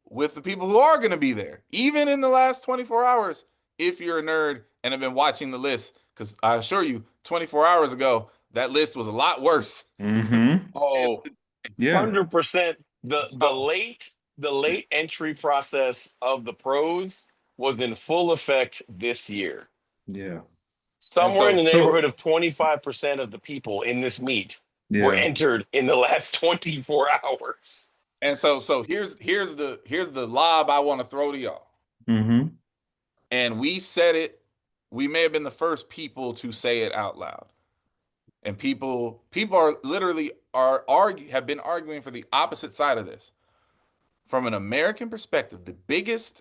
with the people who are going to be there, even in the last 24 hours, if you're a nerd and have been watching the list, because I assure you, 24 hours ago, that list was a lot worse. Mm-hmm. Oh, Yeah. 100%. The So, late entry process of the pros was in full effect this year. Yeah. Somewhere in the So neighborhood of 25% of the people in this meet were yeah. entered in the last 24 hours. so here's the lob I want to throw to y'all. Mm-hmm. And we said it. We may have been the first people to say it out loud. And people are literally have been arguing for the opposite side of this. From an American perspective,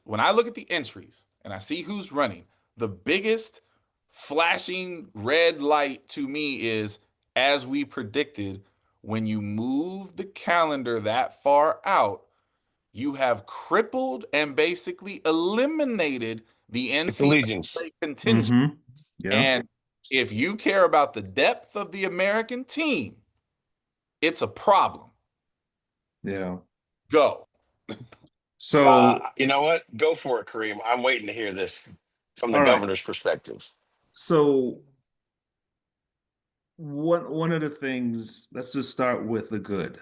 when I look at the entries and I see who's running, the biggest flashing red light to me is, as we predicted, when you move the calendar that far out, you have crippled and basically eliminated the It's allegiance. NCAA contingent. Yeah. And if you care about the depth of the American team, it's a problem. Yeah. Go. So, You know what? Go for it, Kareem. I'm waiting to hear this from the all right. governor's perspective. So one of the things, let's just start with the good.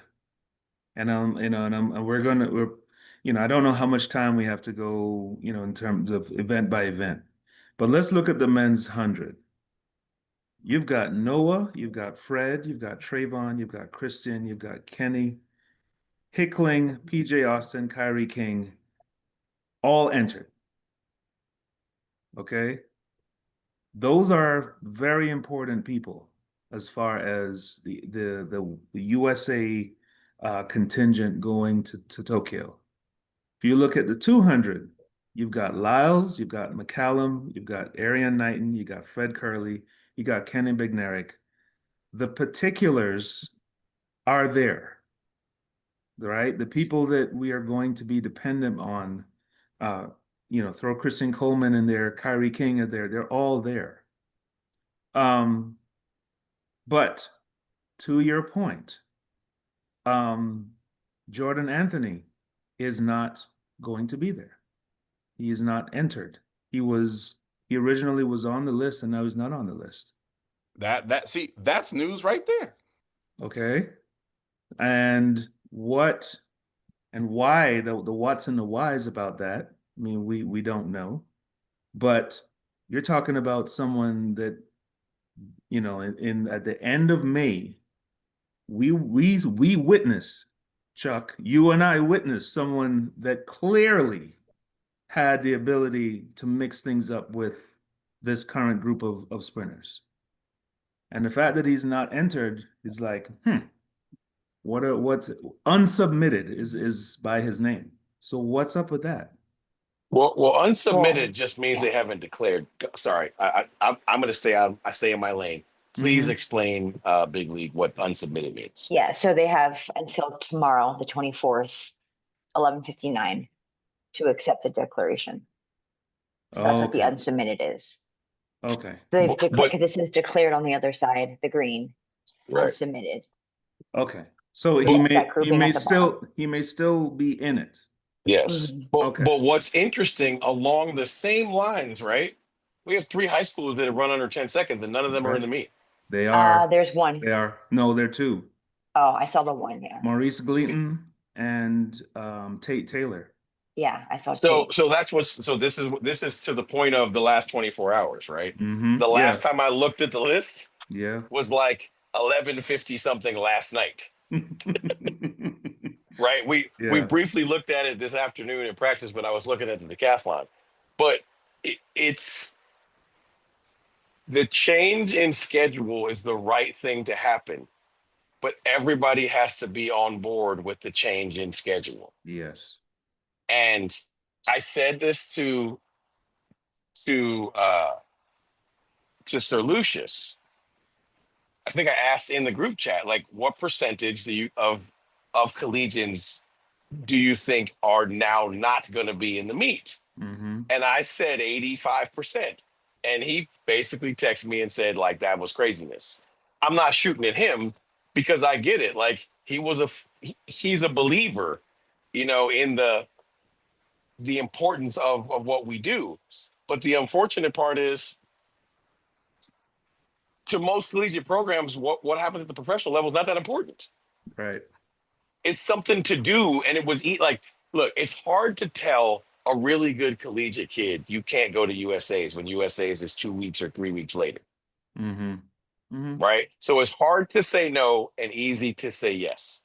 And I don't know how much time we have to go, in terms of event by event. But let's look at the men's 100. You've got Noah, you've got Fred, you've got Trayvon, you've got Christian, you've got Kenny, Hickling, PJ Austin, Kyrie King, all entered. Okay? Those are very important people as far as the USA contingent going to Tokyo. If you look at the 200, you've got Lyles, you've got McCallum, you've got Arian Knighton, you got Fred Curley, you got Kenny Bednarik. The particulars are there, right? The people that we are going to be dependent on, throw Christian Coleman in there, Kyrie King in there, they're all there. But to your point, Jordan Anthony is not going to be there. He is not entered. He originally was on the list and now he's not on the list. That's news right there. Okay. And what and why the what's and the whys about that, I mean, we don't know. But you're talking about someone that, in at the end of May, we witnessed, Chuck, you and I witnessed someone that clearly had the ability to mix things up with this current group of sprinters. And the fact that he's not entered is like, what's unsubmitted is by his name. So what's up with that? Well, unsubmitted Well, just means yeah. they haven't declared. Sorry, I'm going to stay out. I stay in my lane. Please explain, Big League, what unsubmitted means. Yeah, so they have until tomorrow, the 24th, 11:59, to accept the declaration. So that's what the Okay. unsubmitted is. Okay. They've But- declared, this is declared on the other side, the green, Right. unsubmitted. Okay. So That's that grouping at the bottom. he may still be in it. Yes. Mhm. But Okay. what's interesting along the same lines, right? We have 3 high schools that have run under 10 seconds, and none of That's them are in right. the meet. They are. There's one. They are. No, they're two. Oh, I saw the one, yeah. Maurice Gleaton and Tate Taylor. Yeah, I saw So two. that's this is to the point of the last 24 hours, right? Mm-hmm. The last time I looked at the list Yeah. was like 11:50 something last night. Right? We Yeah. briefly looked at it this afternoon in practice, but I was looking at the decathlon. But it's the change in schedule is the right thing to happen, but everybody has to be on board with the change in schedule. Yes. And I said this to Sir Lucius. I think I asked in the group chat, like, what percentage of collegians do you think are now not going to be in the meet? Mm-hmm. And I said 85%. And he basically texted me and said, like, that was craziness. I'm not shooting at him because I get it. Like, he's a believer, in the importance of what we do. But the unfortunate part is, to most collegiate programs, what happens at the professional level is not that important. Right. It's something to do, and it was like, look, it's hard to tell a really good collegiate kid you can't go to USA's when USA's is 2 weeks or 3 weeks later, Mm-hmm. Mm-hmm. right? So it's hard to say no and easy to say yes.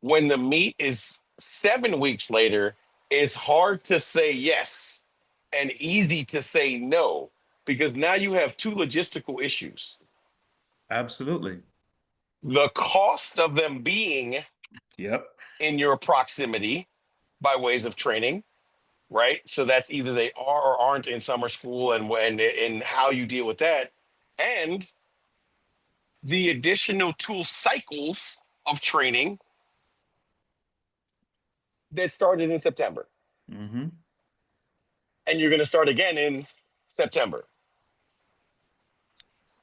When the meet is 7 weeks later, it's hard to say yes and easy to say no, because now you have 2 logistical issues. Absolutely. The cost of them being Yep. in your proximity by ways of training, right? So that's either they are or aren't in summer school, and how you deal with that, and the additional 2 cycles of training that started in September, Mm-hmm. and you're going to start again in September,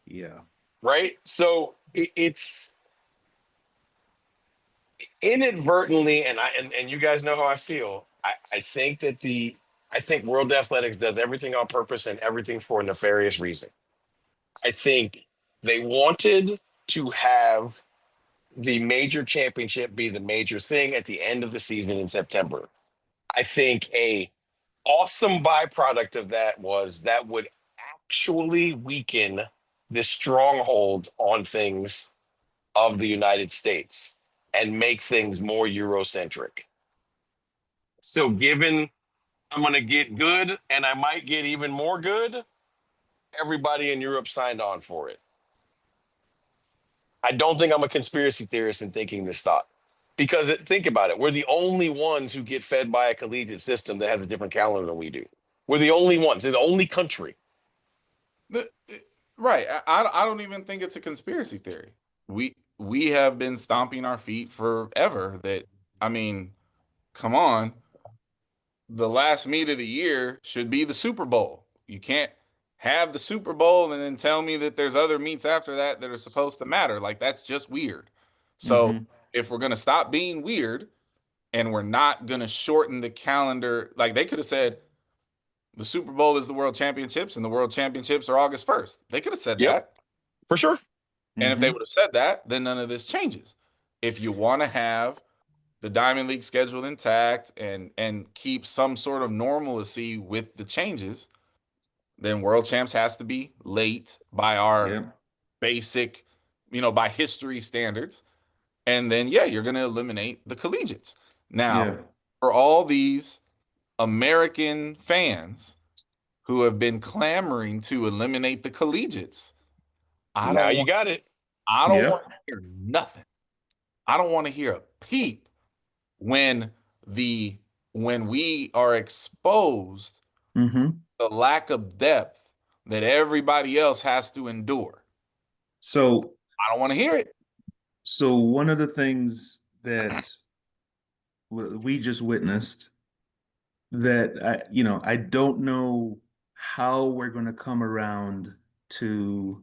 Yeah. right? So it's inadvertently, and you guys know how I feel. I think that I think World Athletics does everything on purpose and everything for a nefarious reason. I think they wanted to have the major championship be the major thing at the end of the season in September. I think a awesome byproduct of that was that would actually weaken the stronghold on things of the United States and make things more Eurocentric. So, given I'm going to get good and I might get even more good, everybody in Europe signed on for it. I don't think I'm a conspiracy theorist in thinking this thought. Because think about it, we're the only ones who get fed by a collegiate system that has a different calendar than we do. We're the only ones, they're the only country. Right. I don't even think it's a conspiracy theory. We have been stomping our feet forever that, I mean, come on. The last meet of the year should be the Super Bowl. You can't have the Super Bowl and then tell me that there's other meets after that that are supposed to matter. Like, that's just weird. So Mm-hmm. if we're going to stop being weird and we're not going to shorten the calendar, like they could have said the Super Bowl is the World Championships and the World Championships are August 1st. They could have said Yep, that. for sure. And if they Mm-hmm. would have said that, then none of this changes. If you want to have the Diamond League schedule intact and keep some sort of normalcy with the changes, then World Champs has to be late by our Yeah. basic, by history standards. And then, yeah, you're going to eliminate the collegiates. Now, Yeah. for all these American fans who have been clamoring to eliminate the collegiats, I Now don't you want got it. I don't want Yep. to hear nothing. I don't want to hear a peep when when we are exposed Mm-hmm. the lack of depth that everybody else has to endure. So I don't want to hear it. So one of the things that we just witnessed that I don't know how we're going to come around to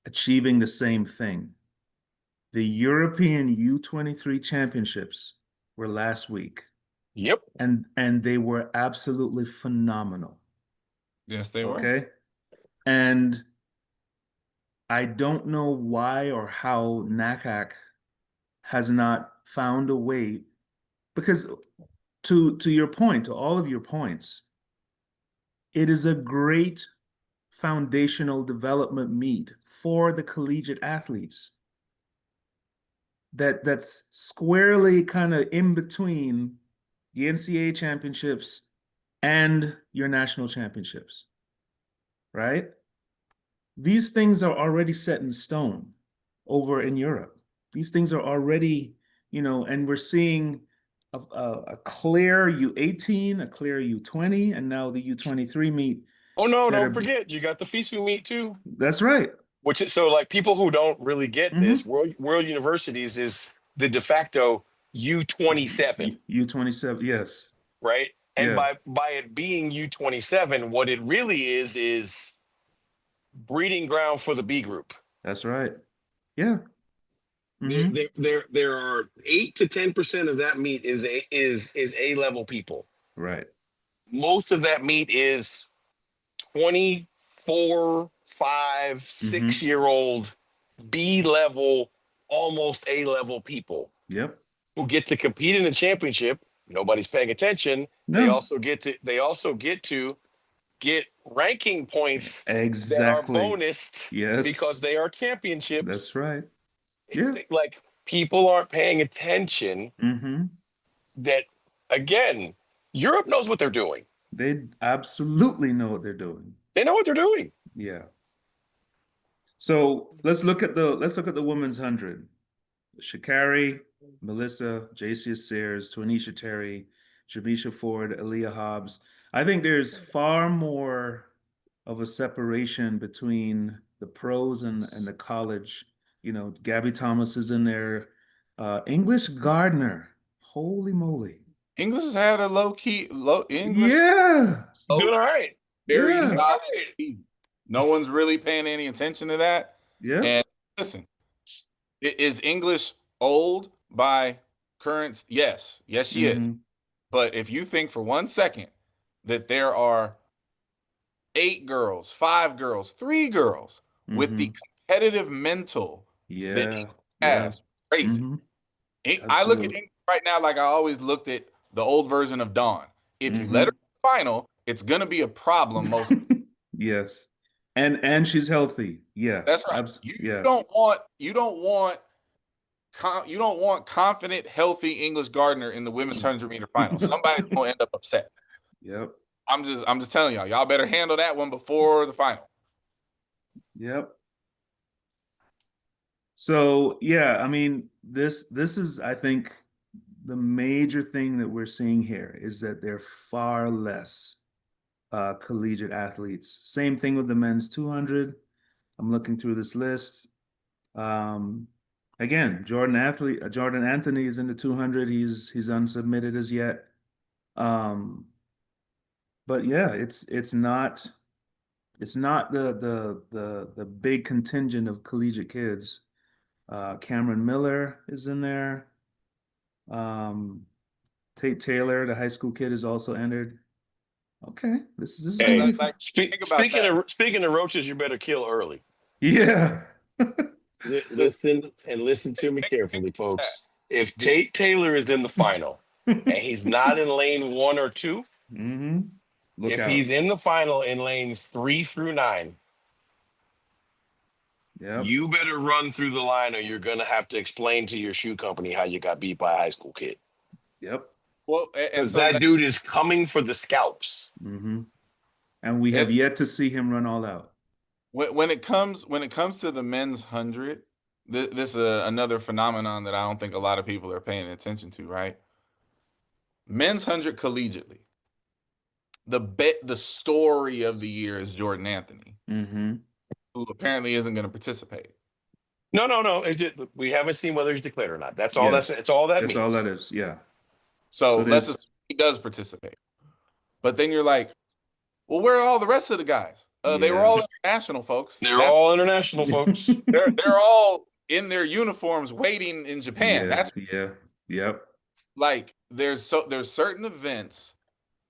achieving the same thing. The European U23 championships were last week, Yep. and they were absolutely phenomenal. Yes, they were. Okay? And I don't know why or how NACAC has not found a way, because to your point, to all of your points, it is a great foundational development meet for the collegiate athletes that's squarely kind of in between the NCAA championships and your national championships, right? These things are already set in stone over in Europe. These things are already, and we're seeing a clear U18, a clear U20, and now the U23 meet Oh no, that don't are, forget, you got the FISU meet too. that's right. Which is so like people who don't really get this, Mm-hmm. World Universities is the de facto U27, U27, yes. right? And Yeah, by it being U27, what it really is breeding ground for the B group. that's right. Yeah. There, Mm-hmm. there, there are 8 to 10% of that meet is A level people. Right. Most of that meet is 24, 5, Mm-hmm. 6 year old B level, almost A level people Yep. who get to compete in the championship. Nobody's paying attention. They No. also get to get ranking points that are Exactly. bonused because Yes. they are That's championships. right. Yeah. Like people aren't paying attention Mm-hmm. that again, Europe knows what they're doing. They absolutely know what they're doing. They know what they're doing. Yeah. So let's look at the women's 100. Sha'Carri, Melissa, Jacia Sears, Tonisha Terry, Jamisha Ford, Aaliyah Hobbs. I think there's far more of a separation between the pros and the college. You know, Gabby Thomas is in there. English Gardner. Holy moly. English has had a low English, Yeah. Doing all right. very Yeah. solid season. No one's really paying any attention to that. Yeah. And listen, is English old by current? Yes, she is. Mhm. But if you think for 1 second that there are 8 girls, 5 girls, 3 girls with the Mhm. competitive mental that Yeah. English Yeah. has, crazy. Mhm. I look at Absolutely. English right now like I always looked at the old version of Dawn. If you let her Mhm. to the final, it's gonna be a problem most. Yes. And she's healthy. Yeah. That's right. Yeah. You don't want confident, healthy English Gardner in the women's 100-meter final. Somebody's gonna end up upset. Yep. I'm just telling y'all. Y'all better handle that one before the final. Yep. So yeah, I mean, this is, I think, the major thing that we're seeing here is that there are far less collegiate athletes. Same thing with the men's 200. I'm looking through this list. Um, again, Jordan Anthony is in the 200. He's unsubmitted as yet. But yeah, it's not the big contingent of collegiate kids. Cameron Miller is in there. Tate Taylor, the high school kid, is also entered. Okay, this is gonna Hey, be Like, think about speaking that. of roaches, you better kill early. yeah. Listen and listen to me carefully, Think about folks. If Tate Taylor is in the final and he's not in lane 1 or 2, Mm-hmm. Look if out. he's in the final in lanes 3 through 9, Yep. you better run through the line or you're gonna have to explain to your shoe company how you got beat by a high school kid. Yep. Well, and Because so that dude is coming for the scalps. Mm-hmm. And we have it, yet to see him run all out. when it comes to the men's 100, this is another phenomenon that I don't think a lot of people are paying attention to. Right, men's 100 collegiately. The story of the year is Jordan Anthony, Mm-hmm. who apparently isn't going to participate. No. We haven't seen whether he's declared or not. That's all. Yes. It's all that That's all means. that is. Yeah. So So let's there's assume he does participate. But then you're like, well, where are all the rest of the guys? They were yeah. all international, folks. They're all international, folks. They're all in their uniforms waiting in Japan. Yeah. That's Yeah. Yep. like there's certain events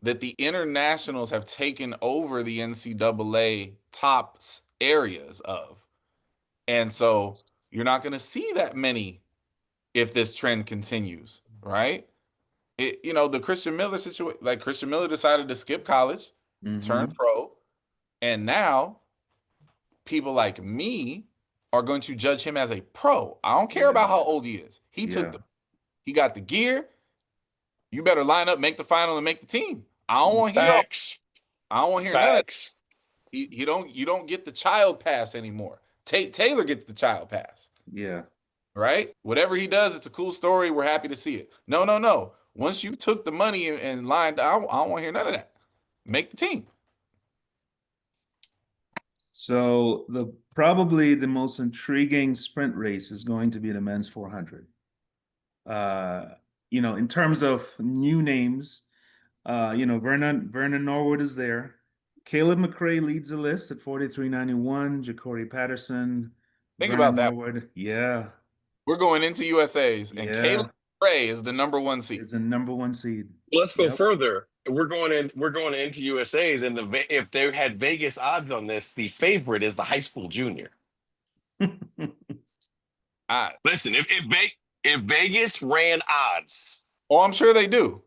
that the internationals have taken over the NCAA top areas of. And so you're not going to see that many if this trend continues, right? The Christian Miller situation, like Christian Miller decided to skip college, turn Mm-hmm. pro, and now people like me are going to judge him as a pro. I don't care Yeah. about how old he is. Yeah. He got the gear. You better line up, make the final, and make the team. I don't want to hear Facts. none of that. Facts. You don't get the child pass anymore. Taylor gets the child pass, Yeah. right? Whatever he does, it's a cool story. We're happy to see it. No. Once you took the money and lined, I don't want to hear none of that. Make the team. So probably the most intriguing sprint race is going to be the men's 400. In terms of new names, Vernon Norwood is there. Caleb McRae leads the list at 43.91. Ja'Cory Patterson, Think Vernon about that. Norwood. Yeah. We're going into USA's, and Yeah. Caleb Ray is the number 1 seed. Is the number 1 seed. Let's go Yep. further. We're going into USA's, and if they had Vegas odds on this, the favorite is the high school junior. Listen, if Vegas ran odds, I'm sure they do.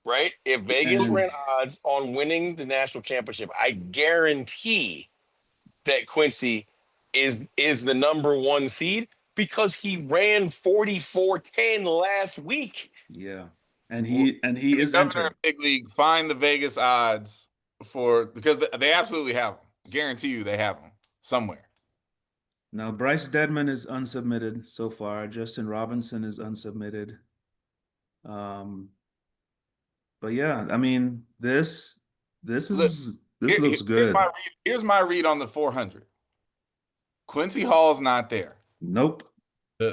right? If Vegas ran odds on winning the national championship, I guarantee that Quincy is the number 1 seed because he ran 44.10 last week. Yeah. And he is Governor entered. of Big League, find the Vegas odds because they absolutely have them. Guarantee you they have them somewhere. Now, Bryce Dedman is unsubmitted so far. Justin Robinson is unsubmitted. But yeah, I mean, this looks good. Here's my read on the 400. Quincy Hall's not there. Nope.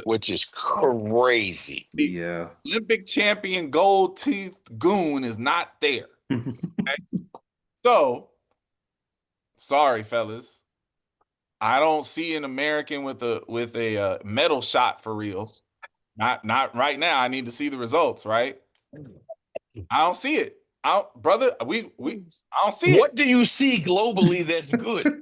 Which is crazy. Yeah. Olympic champion gold teeth goon is not there. So, sorry, fellas. I don't see an American with a medal shot for real. Not right now. I need to see the results, right? I don't see it. Brother, I don't see it. What do you see globally that's good?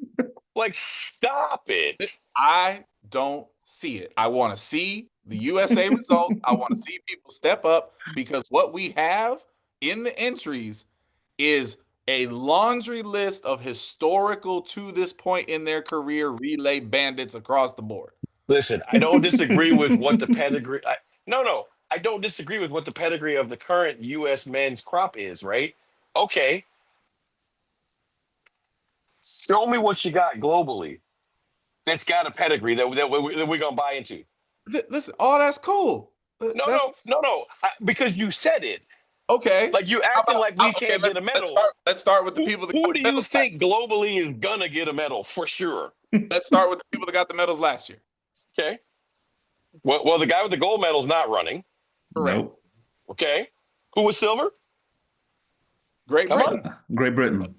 Like, stop it. I don't see it. I want to see the USA results. I want to see people step up, because what we have in the entries is a laundry list of historical to this point in their career relay bandits across the board. Listen, I don't disagree with what the pedigree. I don't disagree with what the pedigree of the current U.S. men's crop is. Right? Okay. Show me what you got globally that's got a pedigree that we're gonna buy into. Listen, all that's cool. No. Because you said it. Okay. Like you acting like we can't get a medal. Let's start with the people that Who got do the you medals think globally is gonna get a medal for sure? Let's start with the people that got the medals last year. Okay. Well, the guy with the gold medal is not running. Nope. Okay. Who was silver? Great Come Britain. Great Britain.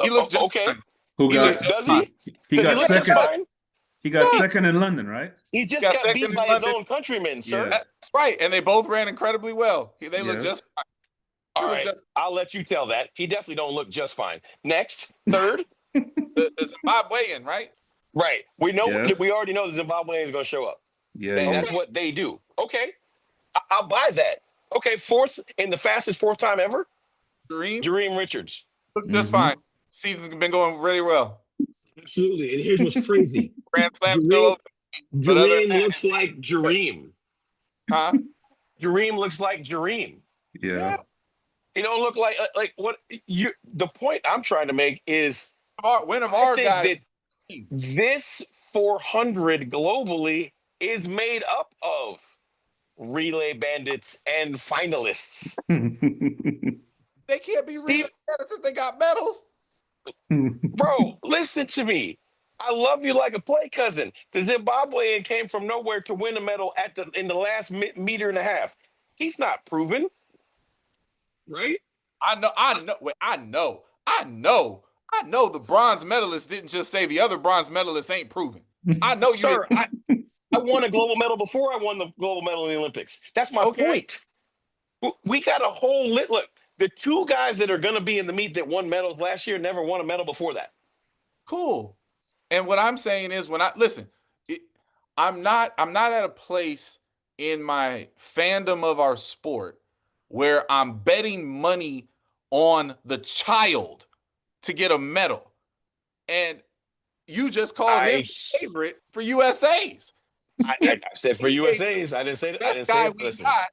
He looks just okay. fine. Who He got? looks just Does fine. he? He Does he got look just second. fine? He got Yeah. second in London, right? He just Got got second beat in by his London. own countrymen, sir. Yeah. That's right. And they both ran incredibly well. They look Yeah. just fine. All look right. just- I'll let you tell that. He definitely don't look just fine. Next, third. The Zimbabwean, right? Right. We know. Yeah. We already know the Zimbabwean is going to show up. Yeah. That's Yeah. what they do. Okay. I'll buy that. Okay. Fourth in the fastest fourth time ever. Jareem Richards. Looks just Mhm. fine. Season's been going really well. Absolutely. And here's what's crazy. Grand Slam still open. But other than Jareem that, looks like Jareem. huh? Jareem looks like Jareem. Yeah. He don't look like what you. The point I'm trying to make is One of our I guys. think that this 400 globally is made up of relay bandits and finalists. They can't be Steve- really mad since they got medals. Bro, listen to me. I love you like a play cousin. The Zimbabwean came from nowhere to win a medal in the last meter and a half. He's not proven, right? I know. The bronze medalists didn't just say the other bronze medalists ain't proven. I know you Sir, didn't. I won a gold medal before I won the gold medal in the Olympics. That's my point. We got a whole look. The two guys that are going to be in the meet that won medals last year never won a medal before that. Cool. And what I'm saying is, I'm not at a place in my fandom of our sport where I'm betting money on the child to get a medal. And you just called him favorite for USA's. I said for USA's. I didn't say that. Best guy we got.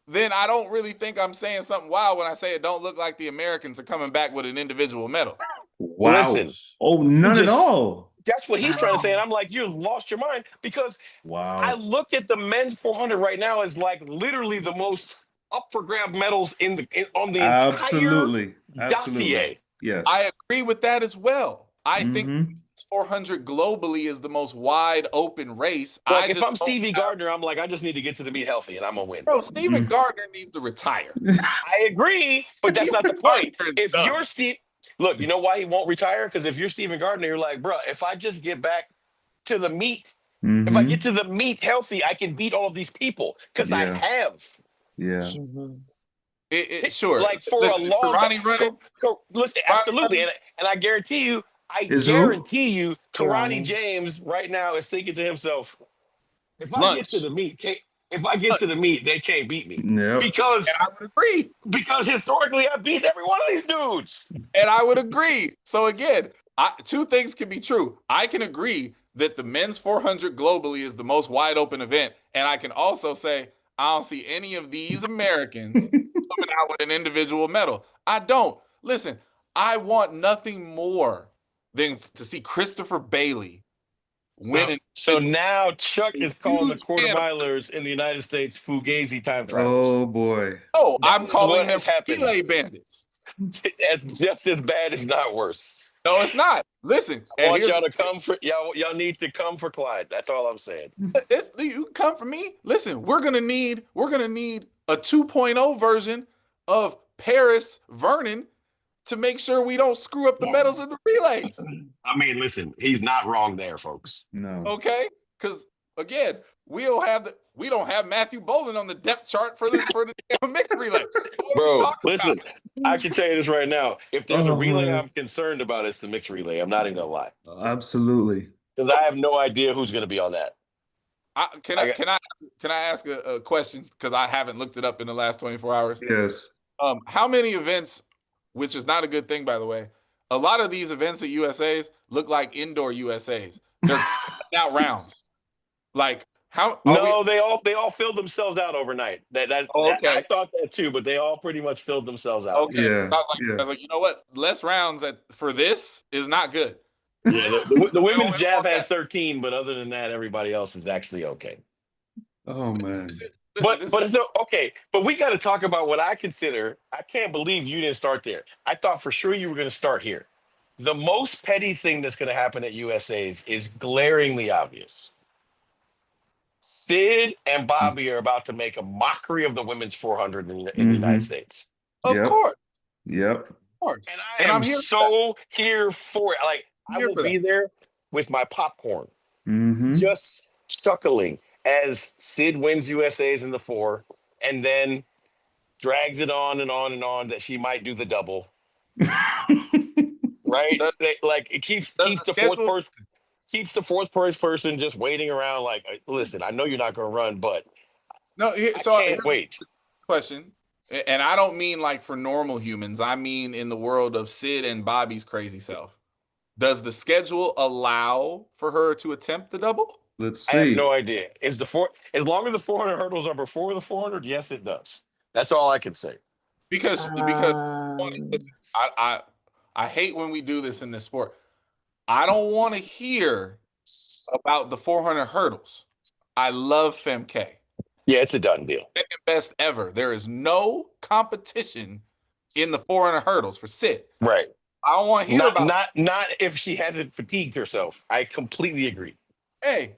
Then I don't really think I'm saying something wild when I say it don't look like the Americans are coming back with an individual medal. Wow. Listen, none at all. That's what he's trying to say. And I'm like, you lost your mind, because I look at the men's 400 right now as like literally the most up for grab medals on the Absolutely. entire dossier. Yes. I agree with that as well. I think 400 globally is the most wide open race. Like if I'm Stevie Gardner, I'm like, I just need to get to the meet healthy and I'm gonna win. Bro, Steven Gardner needs to retire. I agree, but that's not the point. If you're Steve, look, you know why he won't retire? Because if you're Steven Gardner, you're like, bro, if I just get back to the meet, if I get to the meet healthy, I can beat all of these people because I have. Yeah. Sure. Like for a long time. Listen, absolutely. And I guarantee you, Karani James right now is thinking to himself, if I get to the meet, they can't beat me. Yep. Because I would agree. Because historically I beat every one of these dudes. And I would agree. So again, two things can be true. I can agree that the men's 400 globally is the most wide open event. And I can also say, I don't see any of these Americans coming out with an individual medal. I don't. Listen, I want nothing more than to see Christopher Bailey winning. So now Chuck is calling the Huge quarter fan of- milers in the United States fugazi time travelers. Oh boy. Oh, That I'm is calling what them has happened. relay bandits. That's just as bad, if not worse. No, it's not. Listen, I and want here's y'all to come for y'all. Y'all need to come for Clyde. That's all I'm saying. it's you come for me. Listen, we're gonna need a 2.0 version of Paris Vernon to make sure we don't screw up the Yeah. medals in the relays. I mean, listen, he's not wrong there, folks. No. Okay, because again, we don't have Matthew Boland on the depth chart for the damn mixed relay. What are we Bro, talking listen, about? I can tell you this right now. If there's a Oh, relay man. I'm concerned about, it's the mixed relay. I'm not even gonna lie. Absolutely. Because I have no idea who's gonna be on that. Can I ask a question? Because I haven't looked it up in the last 24 hours. Yes. How many events, which is not a good thing, by the way, a lot of these events at USA's look like indoor USA's. They're out rounds. Like how are No, we? they all filled themselves out overnight. Oh, okay. I thought that too, but they all pretty much filled themselves out. Okay. Yeah, I yeah. was like, you know what? Less rounds for this is not good. Yeah, the women's We don't jab want has that. 13, but other than that, everybody else is actually okay. Oh man. Listen, But we got to talk about what I consider. I can't believe you didn't start there. I thought for sure you were going to start here. The most petty thing that's going to happen at USA's is glaringly obvious. Sid and Bobby are about to make a mockery of the women's 400 in the United States. of Yep. course, Yep. of course. And I'm I'm here. so here for it. Like, I'm I here will for be there with my popcorn, Mm-hmm. just chuckling as Sid wins USA's in the 4 and then drags it on and on and on that she might do the double. Right? Like it keeps the the fourth schedule- person keeps the fourth person just waiting around. Like, listen, I know you're not going to run, but No, so I can't wait. question, and I don't mean like for normal humans. I mean in the world of Sid and Bobby's crazy self. Does the schedule allow for her to attempt the double? Let's I have see. no idea. As long as the 400 hurdles are before the 400, yes, it does. That's all I can say. Because Um, listen, I hate when we do this in this sport. I don't want to hear about the 400 hurdles. I love FemK. Yeah, it's a done deal. Second best ever. There is no competition in the 400 hurdles for Sid. Right. I don't want to hear about. Not if she hasn't fatigued herself. I completely agree. Hey,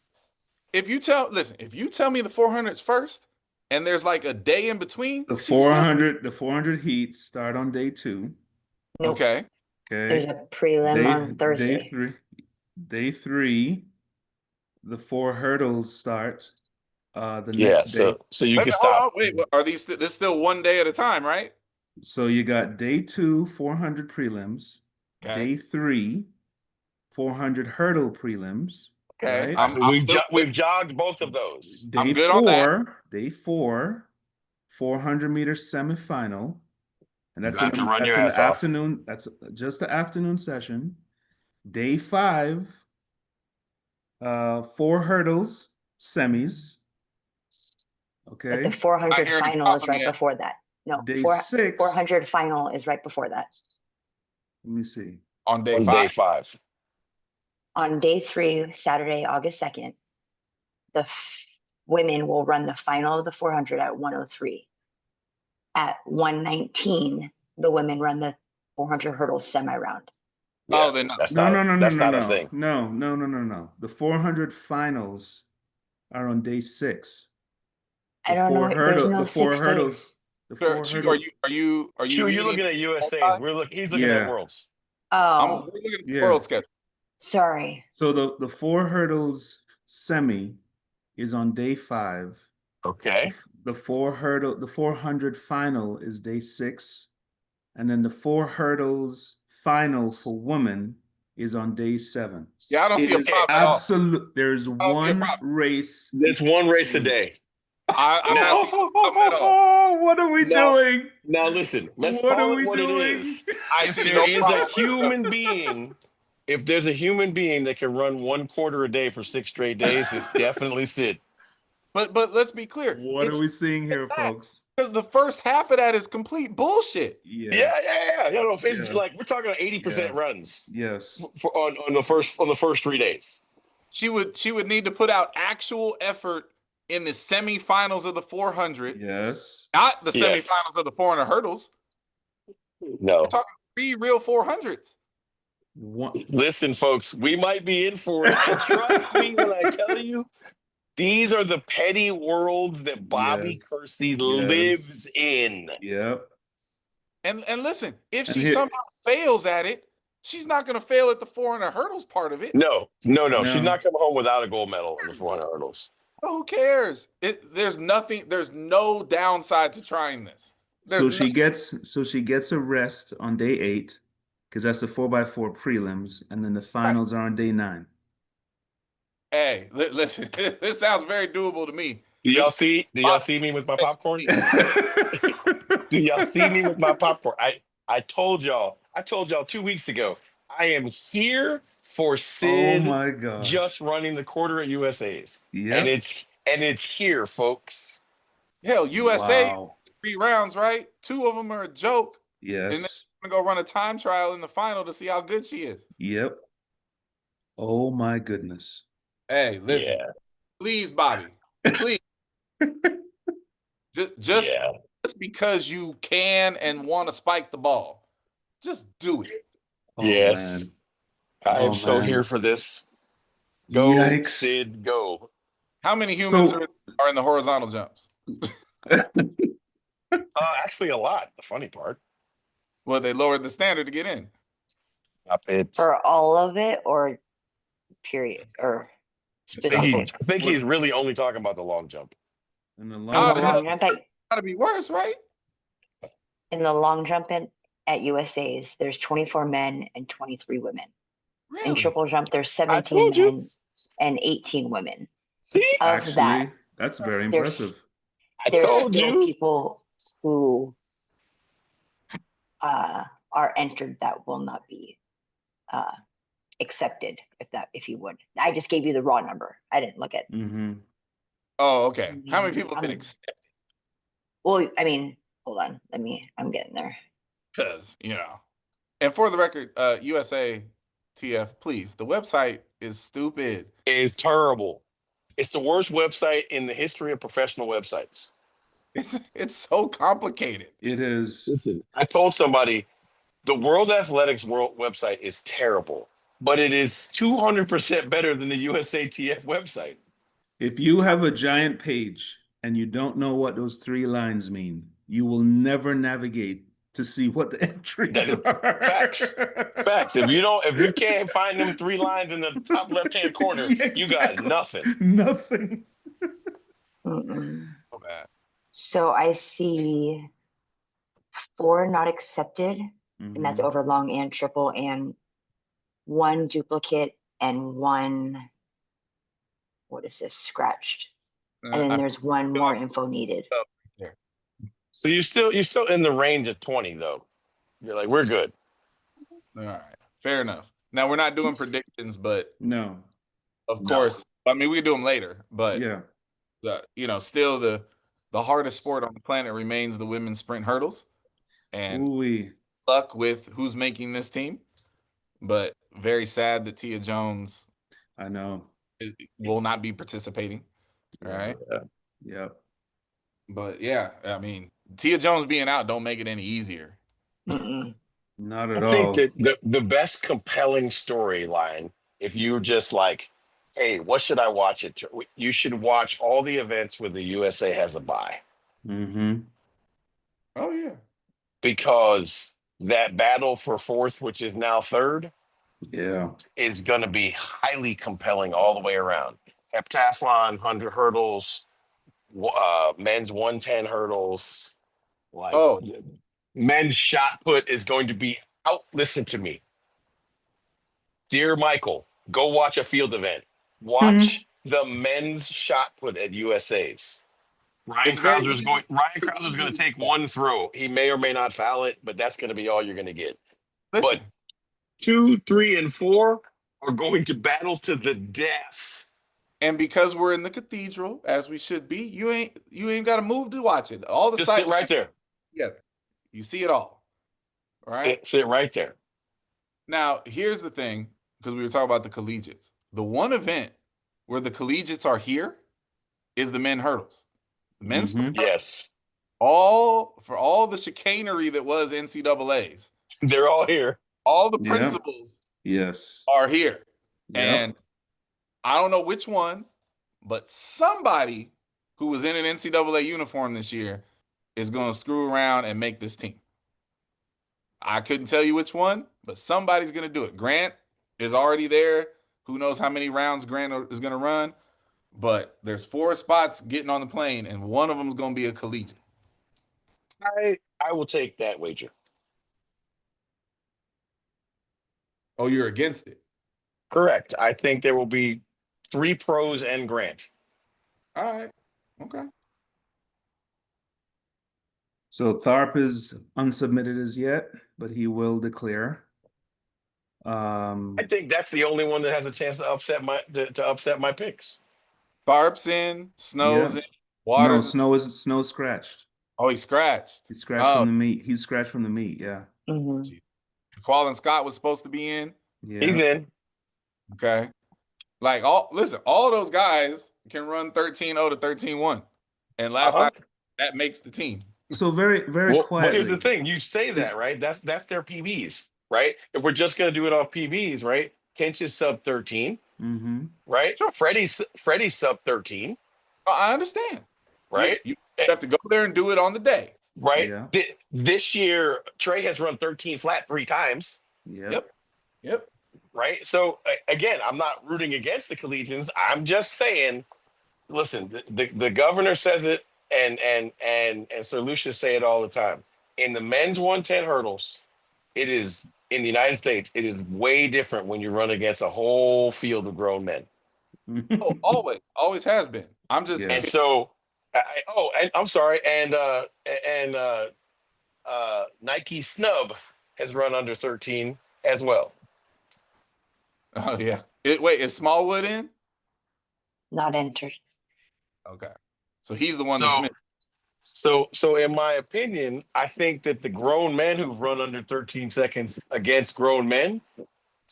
if you tell me the 400s first, and there's like a day in between, The she can still- 400 heats start on day 2. nope. Okay. There's Okay. a prelim on Thursday. Day 3, the 4 hurdles start the Yeah, next day. so you Wait, can hold stop. on, wait, are these? This still one day at a time, right? So you got day 2, 400 prelims. Okay. Day 3, 400 hurdle prelims. Okay. Right? We've jogged both of those. Day I'm good on that. Day 4, 400 meter semifinal. And You have to run your in ass the off. afternoon. That's just the afternoon session. Day 5, 4 hurdles, semis. But Okay. the 400 hearing you final is talking right yet. before that. No, Day 6. 400 final is right before that. Let me see. On day On five. day 5. On day 3, Saturday, August 2nd, the women will run the final of the 400 at 103. At 119, the women run the 400 hurdles semi-round. Oh, then that's No, not that's not a thing. No. The 400 finals are on day 6. I don't know. There's no the 4 6 hurdles. days. The Sure, 4 Chu, hurdles. are you You're reading? looking at USA's. Okay. He's looking at Yeah. Worlds. Oh, We're looking at the Yeah. world schedule. sorry. So the 4 hurdles semi is on day 5. Okay. The 400 final is day 6, and then the 4 hurdles final for women is on day 7. Yeah, I don't see a It is problem at all. absolute. There's don't see a one problem. race. There's one race a day. I'm not seeing a problem at all. What are we No. doing? Now listen, let's What call are it we what doing? it is. I If see there no is problem. a human being, if there's a human being that can run 1/4 a day for 6 straight days, it's definitely Sid. But let's be clear. What are we seeing here, folks? Because the first half of that is complete bullshit. Yeah. You know, if it's Yeah. like we're talking 80% Yeah. runs Yes. on the first 3 days. she would need to put out actual effort in the semifinals of the 400, Yes. not the Yes. semifinals of the 400 hurdles. No. We're talking 3 real 400s. One, Listen, folks, we might be in for it. And trust me when I tell you, these are the petty worlds that Bobby Yes. Kersey Yes. lives in. yep. And listen, if And she here- somehow fails at it, she's not going to fail at the 400 hurdles part of it. No. She's No. not coming home without a gold medal in the 400 hurdles. Who cares? There's no downside to trying this. So she gets a rest on day 8 because that's the 4x4 prelims, and then the finals are on day 9. Hey, listen, this sounds very doable to me. Do y'all see me with my popcorn? Do y'all see me with my popcorn? I told y'all 2 weeks ago, I am here for Oh Sid my gosh. just running the quarter at USA's. Yep. And it's here, folks. Hell, USA Wow. 3 rounds, right? 2 of them are a joke. And then Yes. she's gonna go run a time trial in the final to see how good she is. Yep. Oh my goodness. Hey, listen, Yeah. please, Bobby, please, just Yeah. because you can and want to spike the ball, just do it. Oh Yes. man. I am Oh, so man. here for this. Go, Yikes. Sid, go. How many humans So- are in the horizontal jumps? Actually, a lot. The funny part. Well, they lowered the standard to get in. It's, For all of it or period or specific? I think he's really only talking about the long jump. In the In Oh, the long long jump at, Gotta be worse, right? in the long jump at USA's, there's 24 men and 23 women. In Really? triple jump, there's I 17 told you. men and 18 women. See? Of actually, that, that's very there's- impressive. I there's told still you. people who are entered that will not be accepted, if you would. I just gave you the raw number. I didn't look at. Mm-hmm. Oh, okay. How many people have been I'm- accepted? Well, I mean, hold on. I'm getting there. Because, and for the record, USA TF, please, the website is stupid. It's terrible. It's the worst website in the history of professional websites. It's so complicated. It is. Listen, I told somebody the World Athletics World website is terrible, but it is 200% better than the USATF website. If you have a giant page and you don't know what those 3 lines mean, you will never navigate to see what the entries That is are. facts. Facts. If you can't find them 3 lines in the top left-hand corner, Yeah, you got exactly. nothing. Nothing. Mm-mm. So bad. So I see 4 not accepted, and that's Mhm. over long and triple, and 1 duplicate and 1, what is this, scratched. And then I there's 1 more info needed. So you're still in the range of 20 though. You're like, we're good. All right. Fair enough. Now, we're not doing predictions, but No. of No. course, I mean, we can do them later, but Yeah. still the hardest sport on the planet remains the women's sprint hurdles. And Ooh-wee. luck with who's making this team, but very sad that Tia Jones I know. will not be participating. All right. Yep. But yeah, I mean, Tia Jones being out don't make it any easier. Mm-mm. Not I at think all. that the best compelling storyline, if you're just like, hey, what should I watch? You should watch all the events where the USA has a bye, Mm-hmm. Oh yeah. because that battle for 4th, which is now 3rd, Yeah. is going to be highly compelling all the way around. Heptathlon, 100 hurdles, men's 110 hurdles, like Oh, men's shot put is going to be out. Listen to me, dear Michael. Go watch a field event. Watch the men's shot put at USA's. Ryan It's very Krauser's going to take 1 throw. He may or may not foul it, but that's going to be all you're going to get. listen. But 2, 3, and 4 are going to battle to the death. And because we're in the cathedral, as we should be, you ain't got to move to watch it. All the Just sit sites right there. together. You see it all. All right. Sit right there. Now, here's the thing, because we were talking about the collegiates. The one event where the collegiates are here is the men hurdles. The men's Mhm. Yes, for all the chicanery that was NCAA's, they're all here. all the Yeah. principles Yes. are here. Yep. And I don't know which one, but somebody who was in an NCAA uniform this year is going to screw around and make this team. I couldn't tell you which one, but somebody's going to do it. Grant is already there. Who knows how many rounds Grant is going to run? But there's 4 spots getting on the plane, and one of them is going to be a collegiate. I will take that wager. Oh, you're against it? Correct. I think there will be 3 pros and Grant. All right. Okay. So Tharp is unsubmitted as yet, but he will declare. I think that's the only one that has a chance to upset my picks. Tharp's in, Snow's Yeah. in, Waters. No, Snow scratched. Oh, he scratched. He scratched Oh, from the meat. He's scratched from the meat. Yeah. Mhm. Quallen Scott was supposed to be in. He's Yeah. in. Okay. Like all those guys can run 13-0 to 13-1. And last Uh-huh. time that makes the team. So very, very Well, but quietly. here's the thing: you say that, right? That's their PBs, right? If we're just gonna do it off PBs, right? Kench is sub 13, Mm-hmm. right? Sure. Freddie's sub 13, I understand. right? You have to go there and do it on the day. Right. Yeah. This year, Trey has run 13 flat 3 times. Yep. Yep. Right. So again, I'm not rooting against the collegians. I'm just saying, listen, the governor says it, and Sir Lucius say it all the time. In the men's 110 hurdles, it is in the United States, it is way different when you run against a whole field of grown men. Oh, always has been. I'm just Yeah. And so, and I'm sorry, and Nike Snub has run under 13 as well. Oh yeah. Wait, is Smallwood in? Not entered. Okay. So he's the one that's missing. So in my opinion, I think that the grown men who've run under 13 seconds against grown men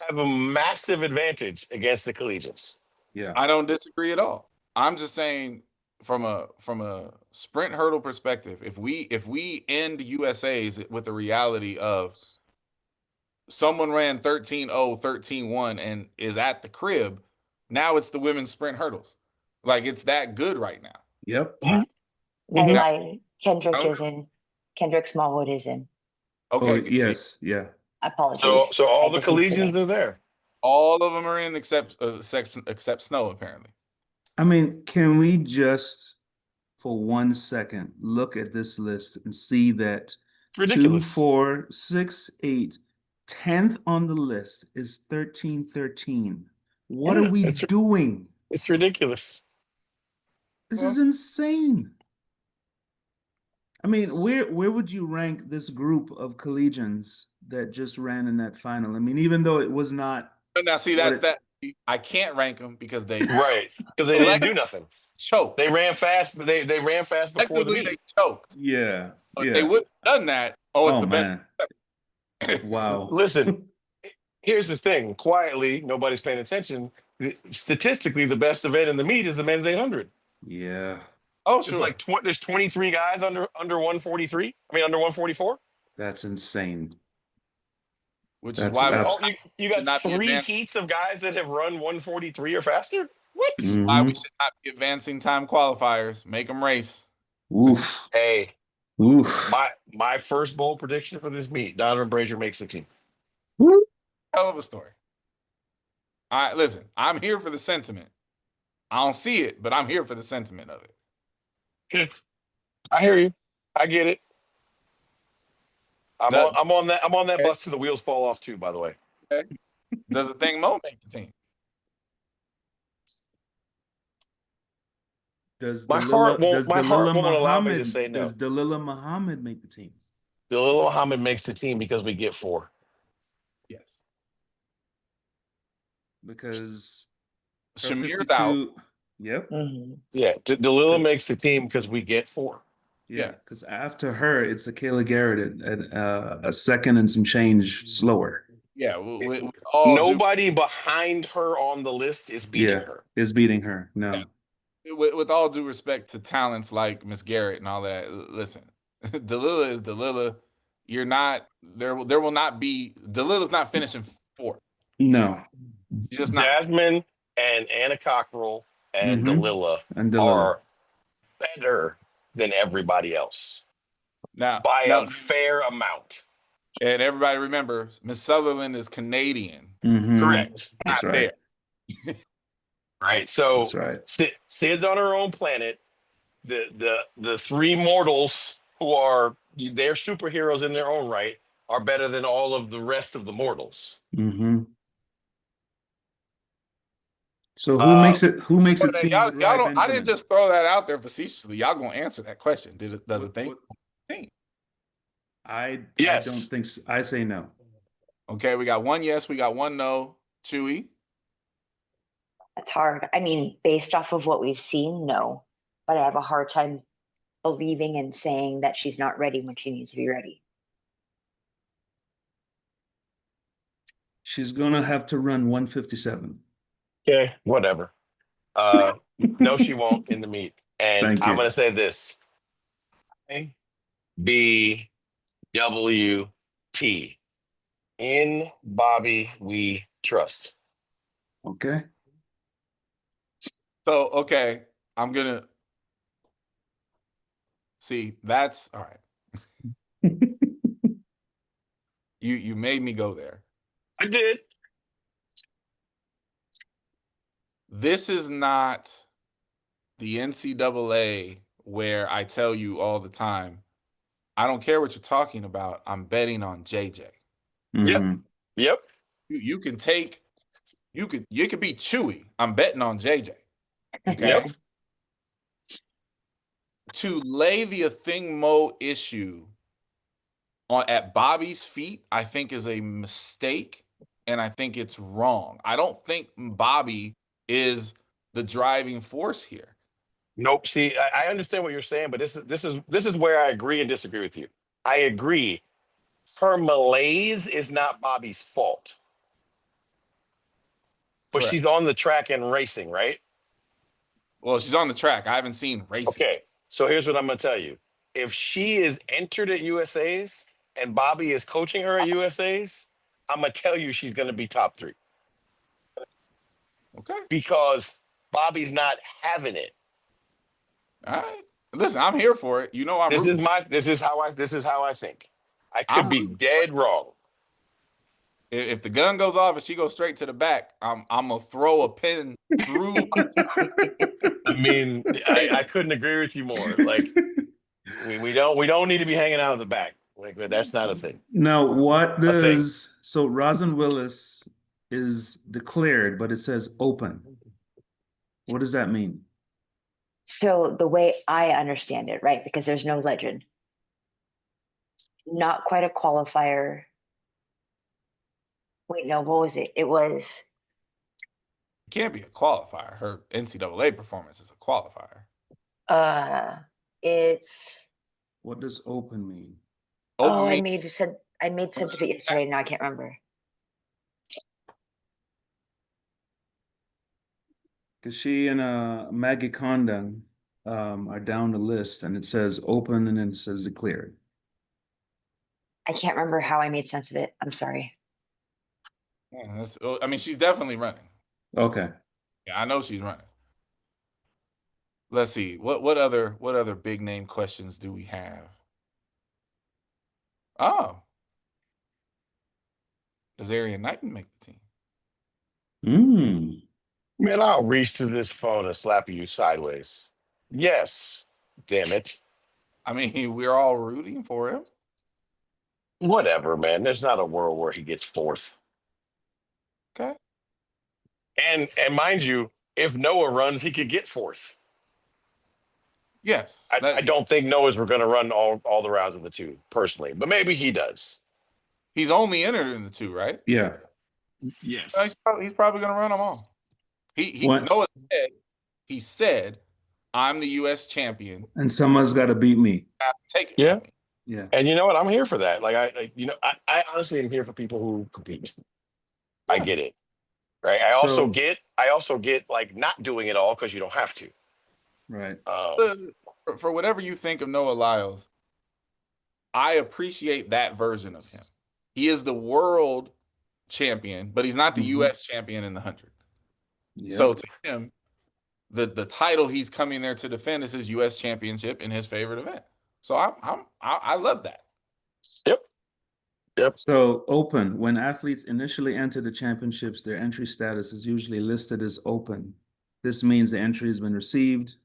have a massive advantage against the collegians. Yeah. I don't disagree at all. I'm just saying from a sprint hurdle perspective, if we end USA's with the reality of someone ran 13-0, 13-1 and is at the crib, now it's the women's sprint hurdles. Like it's that good right now. Yep. And Mhm. Kendrick Oh. is in. Kendrick Smallwood is in. Okay. Oh, see, yes. Yeah. So Apologies. all I the just missed the collegians name. are there. all of them are in except Snow apparently. I mean, can we just for 1 second look at this list and see that Ridiculous. 2, 4, 6, 8, 10th on the list is 13-13. What Yeah, are we doing? It's ridiculous. This is insane. I mean, where would you rank this group of collegians that just ran in that final? I mean, even though it was not But now see what that I can't rank them because they Right. Because they didn't do nothing. choked. They ran fast, but they ran fast before the Effectively, meet. they choked. Yeah. But Yeah. they wouldn't have done that. Oh, it's Oh the man. best. Wow. Listen, here's the thing. Quietly, nobody's paying attention. Statistically, the best event in the meet is the men's 800. Yeah. Oh, There's sure. like there's 23 guys under 143. I mean, under 144. That's insane. Which That's is why abs- You should got not be 3 advanced. heats of guys that have run 143 or faster. What? which is why we Mhm. should not be advancing time qualifiers. Make them race. Oof. Hey, Oof. my first bold prediction for this meet: Donovan Brazier makes the team. Hell of a story. All right, listen, I'm here for the sentiment. I don't see it, but I'm here for the sentiment of it. Okay. I hear you. I get it. I'm on that bus till the wheels fall off too. By the way. Does the thing Mo make the team? Does My heart won't allow me to Muhammad say no. does Dalila Muhammad make the team? Bilal Muhammad makes the team because we get 4. Yes. Because her Shamir's out. 52 Yep. Mhm. Yeah, Dalila makes the team because we get 4. Yeah, because after her, it's a Kayla Garrett at a second and some change slower. Yeah, with all due, Nobody behind her on the list is beating Yeah, her. is beating her. No. with all due respect to talents like Miss Garrett and all that, listen, Delilah is Delilah. You're not there. There will not be Delilah's not finishing fourth. No. She's just not. Jasmine and Anna Cockrell and Mhm. Delilah And Delilah. are better than everybody else Now, by now, a fair amount. and everybody remember, Miss Sutherland is Canadian. Mhm. Correct. That's Not right. there. Right. So That's right. Sid's on her own planet. The three mortals who are they're superheroes in their own right are better than all of the rest of the mortals. Mhm. So Uh, who makes it But seem y'all like don't. I didn't Benjamin? just throw that out there facetiously. Y'all gonna answer that question? Does it What- think? what- I Yes. don't think so. I say no. Okay, we got one yes, we got one no. Chewy. That's hard. I mean, based off of what we've seen, no. But I have a hard time believing and saying that she's not ready when she needs to be ready. She's gonna have to run 157. Okay. Whatever. No, she won't in the meet. And Thank I'm you. gonna say this: B W T. In Bobby, we trust. Okay. So okay, I'm gonna see. That's all right. You made me go there. I did. This is not the NCAA where I tell you all the time, I don't care what you're talking about. I'm betting on JJ. Yep. Mhm. Yep. You can take you could be Chewy. I'm betting on JJ. Okay. Yep. To lay the thing mo issue on at Bobby's feet, I think is a mistake, and I think it's wrong. I don't think Bobby is the driving force here. Nope. See, I understand what you're saying, but this is where I agree and disagree with you. I agree. Her malaise is not Bobby's fault, but Correct. she's on the track and racing, right? Well, she's on the track. I haven't seen racing. Okay. So here's what I'm gonna tell you. If she is entered at USA's and Bobby is coaching her at USA's, I'm gonna tell you she's gonna be top 3 Okay. because Bobby's not having it. All right. Listen, I'm here for it. You know I'm rooting. This is how I think. I could I'm be rooting. dead wrong. If the gun goes off and she goes straight to the back, I'm gonna throw a pin through. I mean, I couldn't agree with you more. Like we don't need to be hanging out in the back. Like that's not a thing. Now, what A thing. does so Rosin Willis is declared, but it says open. What does that mean? So the way I understand it, right? Because there's no legend. Not quite a qualifier. Wait, no, what was it? It was It can't be a qualifier. Her NCAA performance is a qualifier. it's What does open mean? Open I mean- made sense of it yesterday, now I can't remember. Because she and Maggie Condon are down the list, and it says open, and then it says declared. I can't remember how I made sense of it. I'm sorry. Yeah, I mean, she's definitely running. Okay. Yeah, I know she's running. Let's see. What other big name questions do we have? Oh. Does Arian Knighton make the team? Mm. Man, I'll reach to this phone and slap you sideways. Yes. Damn it. I mean, we're all rooting for him. Whatever, man. There's not a world where he gets 4th. Okay. And mind you, if Noah runs, he could get 4th. Yes. I don't think Noah's were going to run all the rounds of the 2 personally, but maybe he does. He's only entered in the 2, right? Yeah. Yes. He's probably going to run them all. What? Noah said, I'm the U.S. champion. And someone's got to beat me. Take it Yeah. from me. Yeah. And you know what? I'm here for that. Like I honestly am here for people who compete. I Yeah. get it. Right. I So also get like not doing it all because you don't have to. right. For whatever you think of Noah Lyles, I appreciate that version of him. He is the world champion, but he's not the Mhm. U.S. champion in the 100. Yep. So to him, the title he's coming there to defend is his U.S. championship in his favorite event. So I love that. Yep. Yep. So open, when athletes initially enter the championships, their entry status is usually listed as open. This means the entry has been received,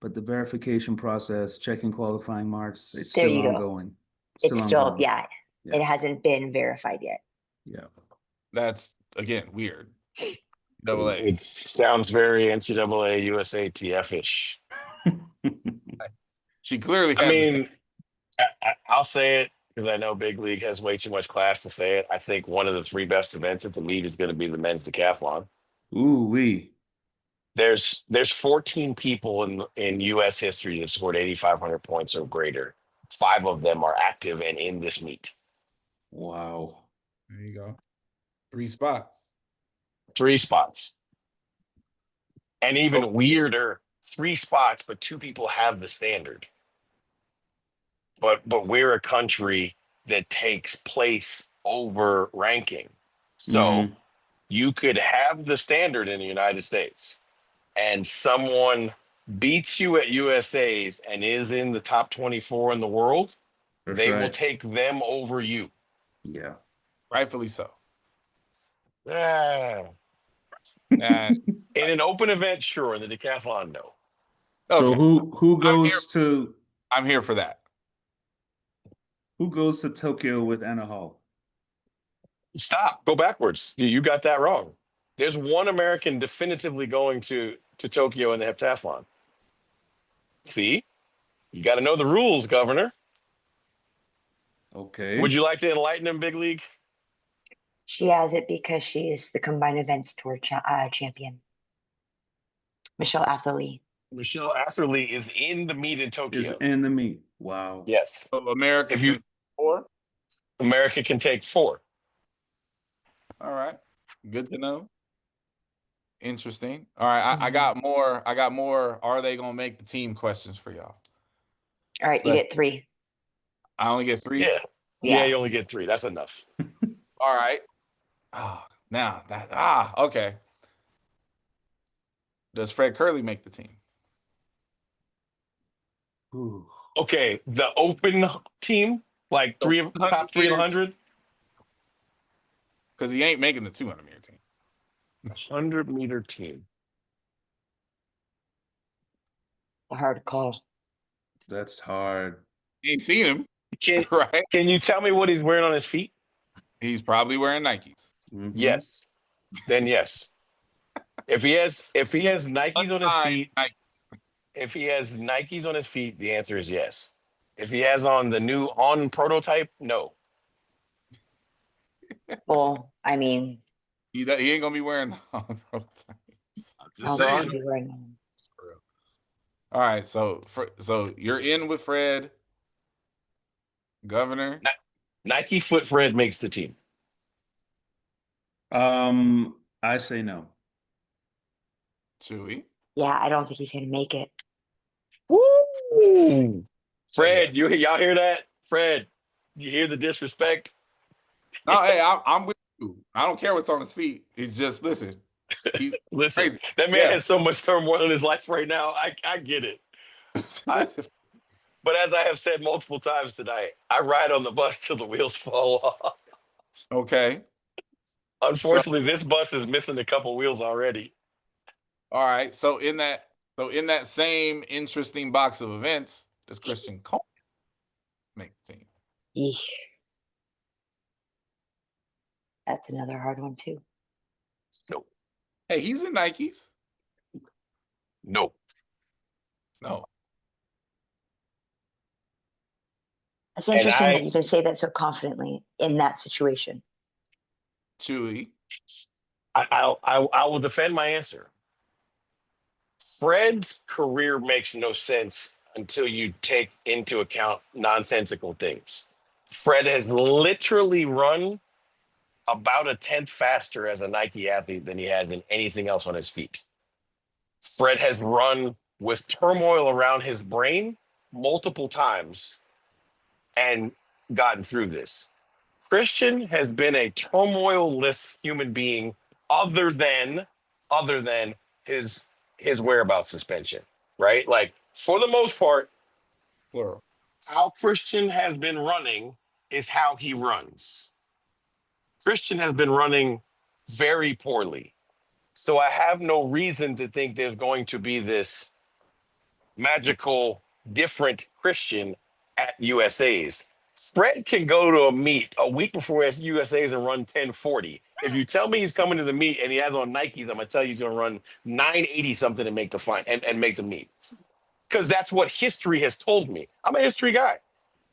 but the verification process, checking qualifying marks, it's There still you go. ongoing. It's still, ongoing. yeah, Yeah. it hasn't been verified yet. Yeah. That's again weird. Double A. It sounds very NCAA USATF-ish. She clearly I had the mean, I'll say it because I know Big League has way too much class to say it. I think one of the three best events at the meet is going to be the men's decathlon. Ooh wee. There's 14 people in U.S. history that scored 8,500 points or greater. 5 of them are active and in this meet. Wow. There you go. 3 spots. 3 spots. And even weirder, 3 spots, but 2 people have the standard. But we're a country that takes place over ranking. So you could have the standard in the United States and someone beats you at USA's and is in the top 24 in the world, That's they will right. take them over you. Yeah. Rightfully so. Yeah. Nah. In an open event, sure. In the decathlon, no. So Okay. who goes to I'm here for that. Tokyo with Anna Hall? Stop. Go backwards. You got that wrong. There's one American definitively going to Tokyo in the heptathlon. See? You got to know the rules, Governor. Okay. Would you like to enlighten him, Big League? She has it because she is the combined events tour champion. Michelle Atherley. Michelle Atherley is in the meet in Is Tokyo. in the meet. Wow. Yes. So America If you- can 4. America can take 4. All right. Good to know. Interesting. All right. I got more. I got more. Are they gonna make the team questions for y'all? All right, you Let's- get 3. I only get 3. Yeah. Yeah. Yeah, you only get 3. That's enough. All right. Oh, now that okay. Does Fred Curley make the team? Ooh. Okay, the open team, like top 3 of 100. Because he ain't making the 200-meter team. 100-meter team. A hard call. That's hard. You ain't seen him, Can right? Can you tell me what he's wearing on his feet? He's probably wearing Nikes. Yes. Then yes. If he has Nikes on his Unsigned feet, Nikes. if he has Nikes on his feet, the answer is yes. If he has on the new On prototype, no. Well, I mean, He ain't gonna be wearing the prototypes. I Just don't think saying. he'll be wearing them. All right, so you're in with Fred, Governor. Nike Foot Fred makes the team. I say no. Chewy. Yeah, I don't think he's gonna make it. Woo! Fred, Yes. y'all hear that? Fred, you hear the disrespect? No, hey, I'm with you. I don't care what's on his feet. He's just listen. He's Listen, crazy. that man Yeah. has so much turmoil in his life right now. I get it. But as I have said multiple times tonight, I ride on the bus till the wheels fall off. Okay. Unfortunately, this bus is missing a couple wheels already. All right. So in that same interesting box of events, does Christian Coleman make the team? Eesh. That's another hard one too. No. Hey, he's in Nikes. No. No. It's And interesting that you can say that so confidently in that situation. Chewy. I will defend my answer. Fred's career makes no sense until you take into account nonsensical things. Fred has literally run about a tenth faster as a Nike athlete than he has in anything else on his feet. Fred has run with turmoil around his brain multiple times and gotten through this. Christian has been a turmoil-less human being other than his whereabouts suspension, right? Like for the most part, Plural. how Christian has been running is how he runs. Christian has been running very poorly. So I have no reason to think there's going to be this magical, different Christian at USA's. Fred can go to a meet a week before USA's and run 1040. If you tell me he's coming to the meet and he has on Nikes, I'm gonna tell you he's gonna run 980 something and make the fine and make the meet. Because that's what history has told me. I'm a history guy.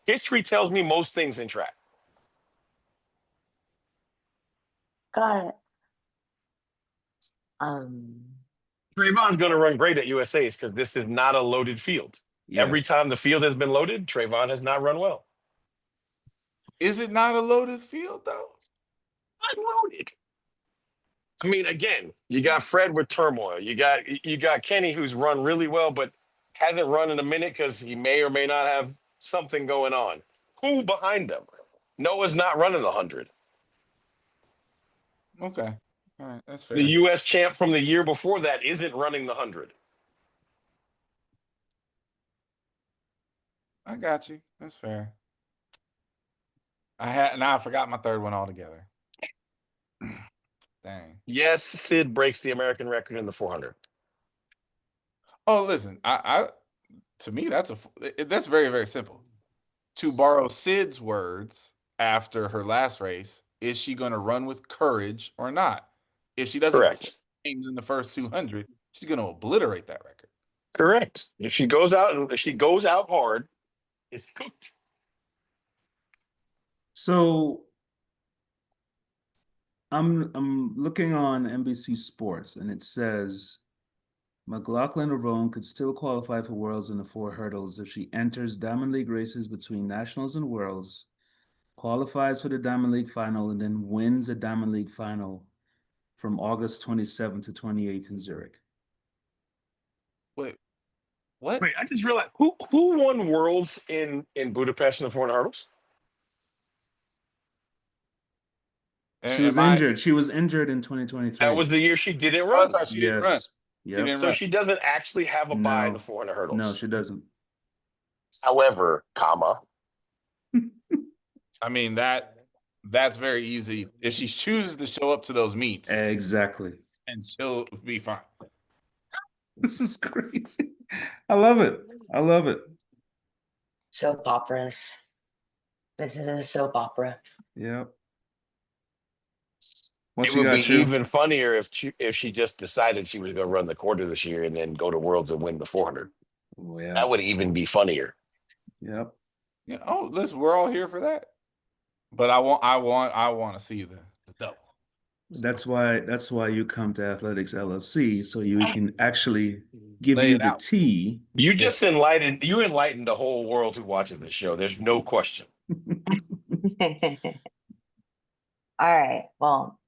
History tells me most things in track. Got it. Trayvon's gonna run great at USA's because this is not a loaded field. Yeah. Every time the field has been loaded, Trayvon has not run well. Is it not a loaded field though? Unloaded. I mean, again, you got Fred with turmoil. You got Kenny who's run really well, but hasn't run in a minute because he may or may not have something going on. Who behind them? Noah's not running 100. Okay. All right, that's fair. The U.S. champ from the year before that isn't running the 100. I got you. That's fair. I forgot my third one altogether. Dang. Yes, Sid breaks the American record in the 400. Oh, listen, I to me that's very, very simple. To borrow Sid's words after her last race, is she going to run with courage or not? If she doesn't Correct. games in the first 200, she's going to obliterate that record. Correct. If she goes out hard, it's cooked. So I'm looking on NBC Sports and it says McLaughlin-Levrone could still qualify for Worlds in the 4 hurdles if she enters Diamond League races between Nationals and Worlds, qualifies for the Diamond League final, and then wins a Diamond League final from August 27th to 28th in Zurich. Wait, what? Wait, I just realized who won Worlds in Budapest in the 400 hurdles? She was injured. She was injured in 2023. That was the year she didn't Oh, run. that's right. She didn't run. Yep. She didn't So run. she doesn't actually have a bye in the No. 400 hurdles. No, she doesn't. However, comma. I mean that's very easy. If she chooses to show up to those meets, Exactly. and she'll be fine. This is crazy. I love it. I love it. Soap operas. This is a soap opera. Yep. What It you would got, be Chu? even funnier if she just decided she was going to run the quarter this year and then go to Worlds and win the 400. Oh, yeah. That would even be funnier. Yep. Yeah. Oh, listen, we're all here for that. But I want to see the double. That's why you come to Athletics LLC, so you can actually give Lay you it the out. tea. You just enlightened the whole world who watches this show. There's no question. All right. Well,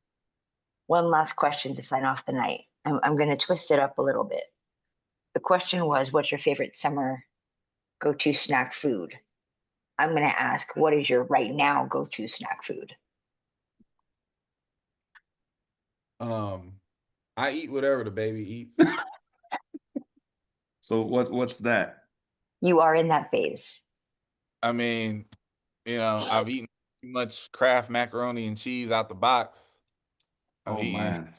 one last question to sign off the night. I'm going to twist it up a little bit. The question was, what's your favorite summer go-to snack food? I'm going to ask, what is your right now go-to snack food? I eat whatever the baby eats. So what's that? You are in that phase. I mean, I've eaten too much Kraft macaroni and cheese out the box. I've Oh eaten- man.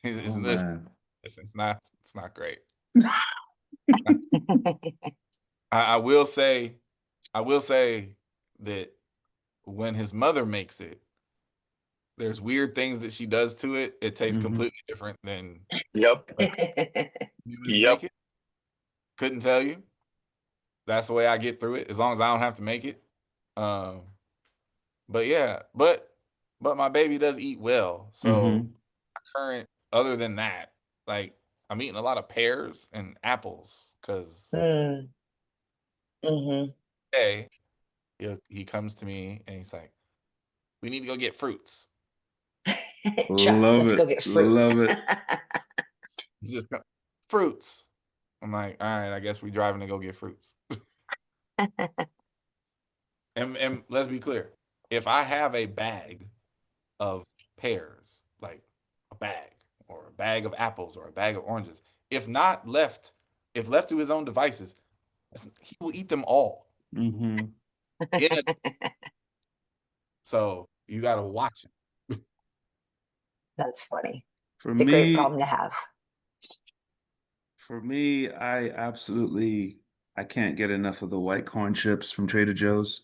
it's, Oh, listen, man. it's not great. I will say that when his mother makes it, there's weird things that she does to it. It tastes Mhm. completely different than Yep. humans Yep. make it. Couldn't tell you. That's the way I get through it, as long as I don't have to make it. But yeah, but my baby does eat well. So other than that, like I'm eating a lot of pears and apples because Mm-hmm. Hey, he comes to me and he's like, "We need to go get fruits." Chuck, Love let's go it. get fruit. Love it. He's just fruits. I'm like, all right, I guess we're driving to go get fruits. And let's be clear, if I have a bag of pears, like a bag, or a bag of apples, or a bag of oranges, if left to his own devices, he will eat them all. Mm-hmm. So you got to watch him. That's funny. For It's a great me, problem to have. I can't get enough of the white corn chips from Trader Joe's.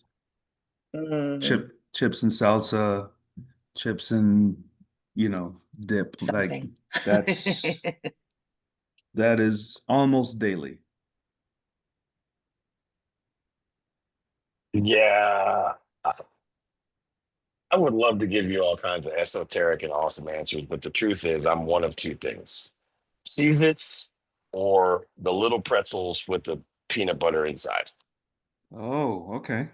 Mhm. Chips and salsa, chips and dip. Like Something. that's that is almost daily. Yeah. I would love to give you all kinds of esoteric and awesome answers, but the truth is, I'm one of two things: Cheez-Its or the little pretzels with the peanut butter inside. Oh, okay.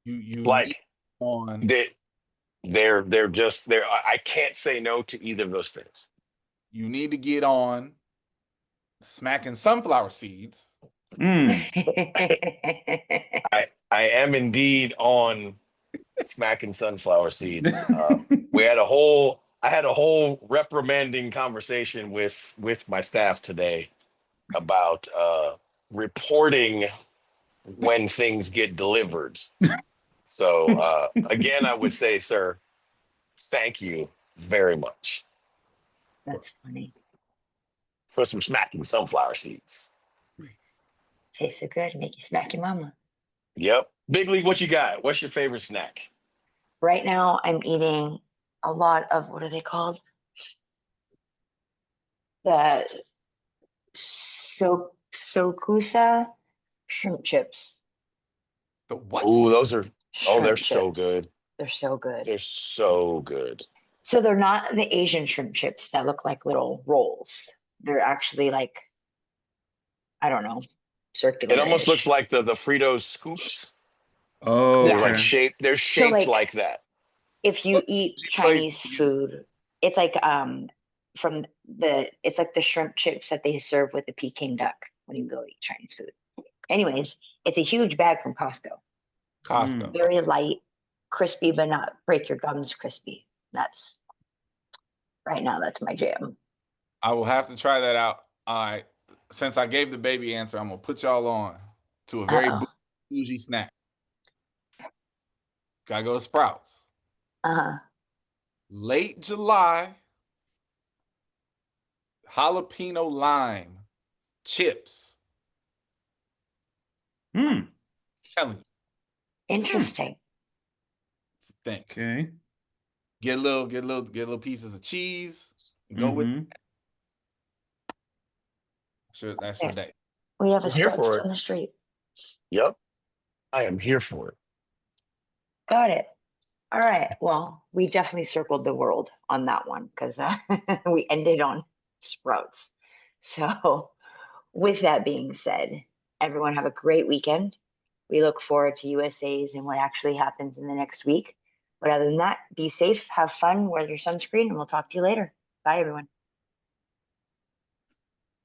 You need Like on they, they're just there. I can't say no to either of those things. you need to get on smacking sunflower seeds. Mm. I am indeed on smacking sunflower seeds. I had a whole reprimanding conversation with my staff today about reporting when things get delivered. So again, I would say, sir, thank you very much That's funny. for some smacking sunflower seeds. Tastes so good, make you smack your mama. Yep. Big League, what you got? What's your favorite snack? Right now, I'm eating a lot of, what are they called? The sokusa shrimp chips. The what? Oh, they're Shrimp so chips. good. They're so good. They're so good. So they're not the Asian shrimp chips that look like little rolls. They're actually like, I don't know, It almost looks circular-ish. like the Fritos scoops. Oh, They're Yeah. like okay. shaped. They're So shaped like like that. if you eat Place- Chinese food, it's like it's like the shrimp chips that they serve with the Peking duck when you go eat Chinese food. Anyways, it's a huge bag from Costco. Costco. Very light, crispy, but not break your gums crispy. That's right now, that's my jam. I will have to try that out. All right. Since I gave the baby answer, I'm gonna put y'all on to a very Uh-oh. bougie snack. Gotta go to Sprouts. Uh-huh. Late July jalapeno lime chips. Mm. Telling you, Interesting. think. Okay. Get little pieces of cheese. And go with Mhm. that's your Yeah. day. We have a I'm here Sprouts for it. down the street. Yep. I am here for it. Got it. All right. Well, we definitely circled the world on that one because we ended on Sprouts. So, with that being said, everyone have a great weekend. We look forward to USA's and what actually happens in the next week. But other than that, be safe, have fun, wear your sunscreen, and we'll talk to you later. Bye, everyone.